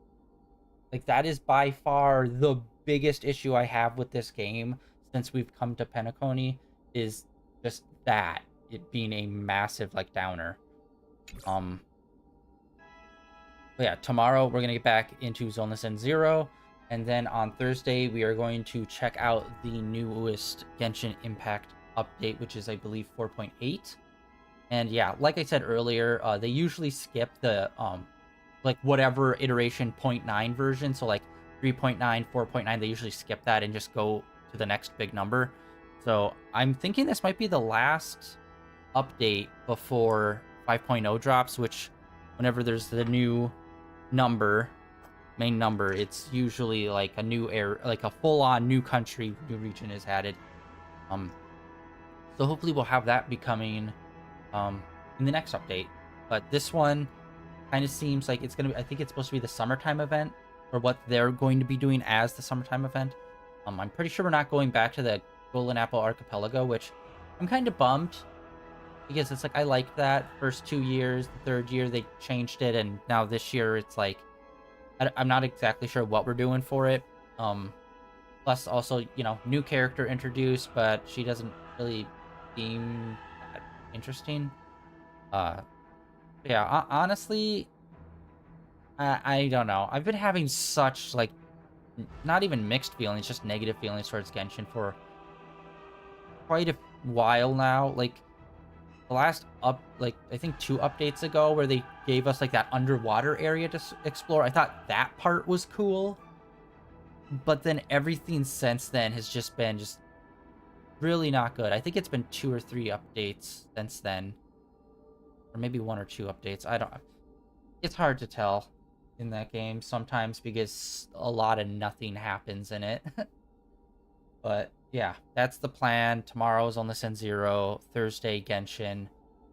Like, that is by far the biggest issue I have with this game since we've come to Penacony, is just that, it being a massive, like, downer. But yeah, tomorrow we're gonna get back into Zoneless End 0, and then on Thursday we are going to check out the newest Genshin Impact update, which is, I believe, 4.8. And yeah, like I said earlier, they usually skip the like whatever iteration 0.9 version, so like 3.9, 4.9, they usually skip that and just go to the next big number. So I'm thinking this might be the last update before 5.0 drops, which whenever there's the new number, main number, it's usually like a new like a full-on new country, new region is added. So hopefully we'll have that be coming in the next update. But this one kind of seems like it's gonna be, I think it's supposed to be the summertime event, or what they're going to be doing as the summertime event. I'm pretty sure we're not going back to the Golden Apple Archipelago, which I'm kind of bummed, because it's like I liked that first 2 years. The third year they changed it, and now this year it's like I'm not exactly sure what we're doing for it. Plus also, you know, new character introduced, but she doesn't really seem that interesting. Yeah, honestly, I don't know. I've been having such, like, not even mixed feelings, just negative feelings towards Genshin for quite a while now. Like, the last I think 2 updates ago, where they gave us, like, that underwater area to explore. I thought that part was cool. But then everything since then has just been really not good. I think it's been 2 or 3 updates since then. Or maybe 1 or 2 updates. I don't... It's hard to tell in that game sometimes, because a lot of nothing happens in it. But yeah, that's the plan. Tomorrow is Illness End Zero. Thursday, Genshin.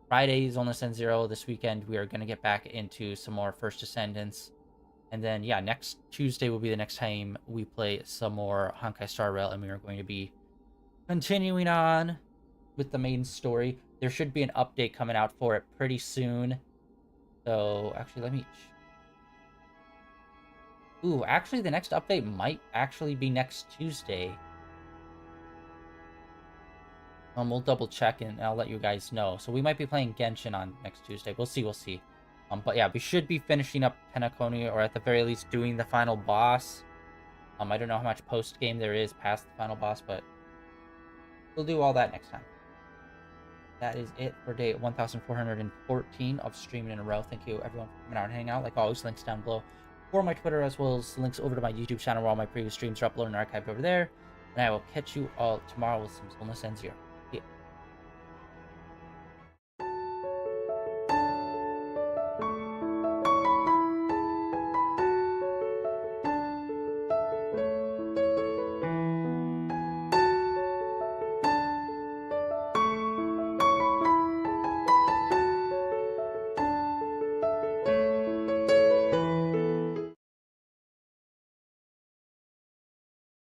Friday is Illness End Zero. This weekend, we are going to get back into some more First Descendants. And then, yeah, next Tuesday will be the next time we play some more Honkai Star Rail, and we are going to be continuing on with the main story. There should be an update coming out for it pretty soon. So, actually, let me... Ooh, actually, the next update might actually be next Tuesday. We'll double check, and I'll let you guys know. So we might be playing Genshin on next Tuesday. We'll see. But yeah, we should be finishing up Penacony, or at the very least doing the final boss. I don't know how much post-game there is past the final boss, but we'll do all that next time. That is it for day 1414 of streaming in a row. Thank you, everyone, for coming out and hanging out. Like always, links down below for my Twitter, as well as links over to my YouTube channel, where all my previous streams are uploaded and archived over there. And I will catch you all tomorrow with some Illness End Zero.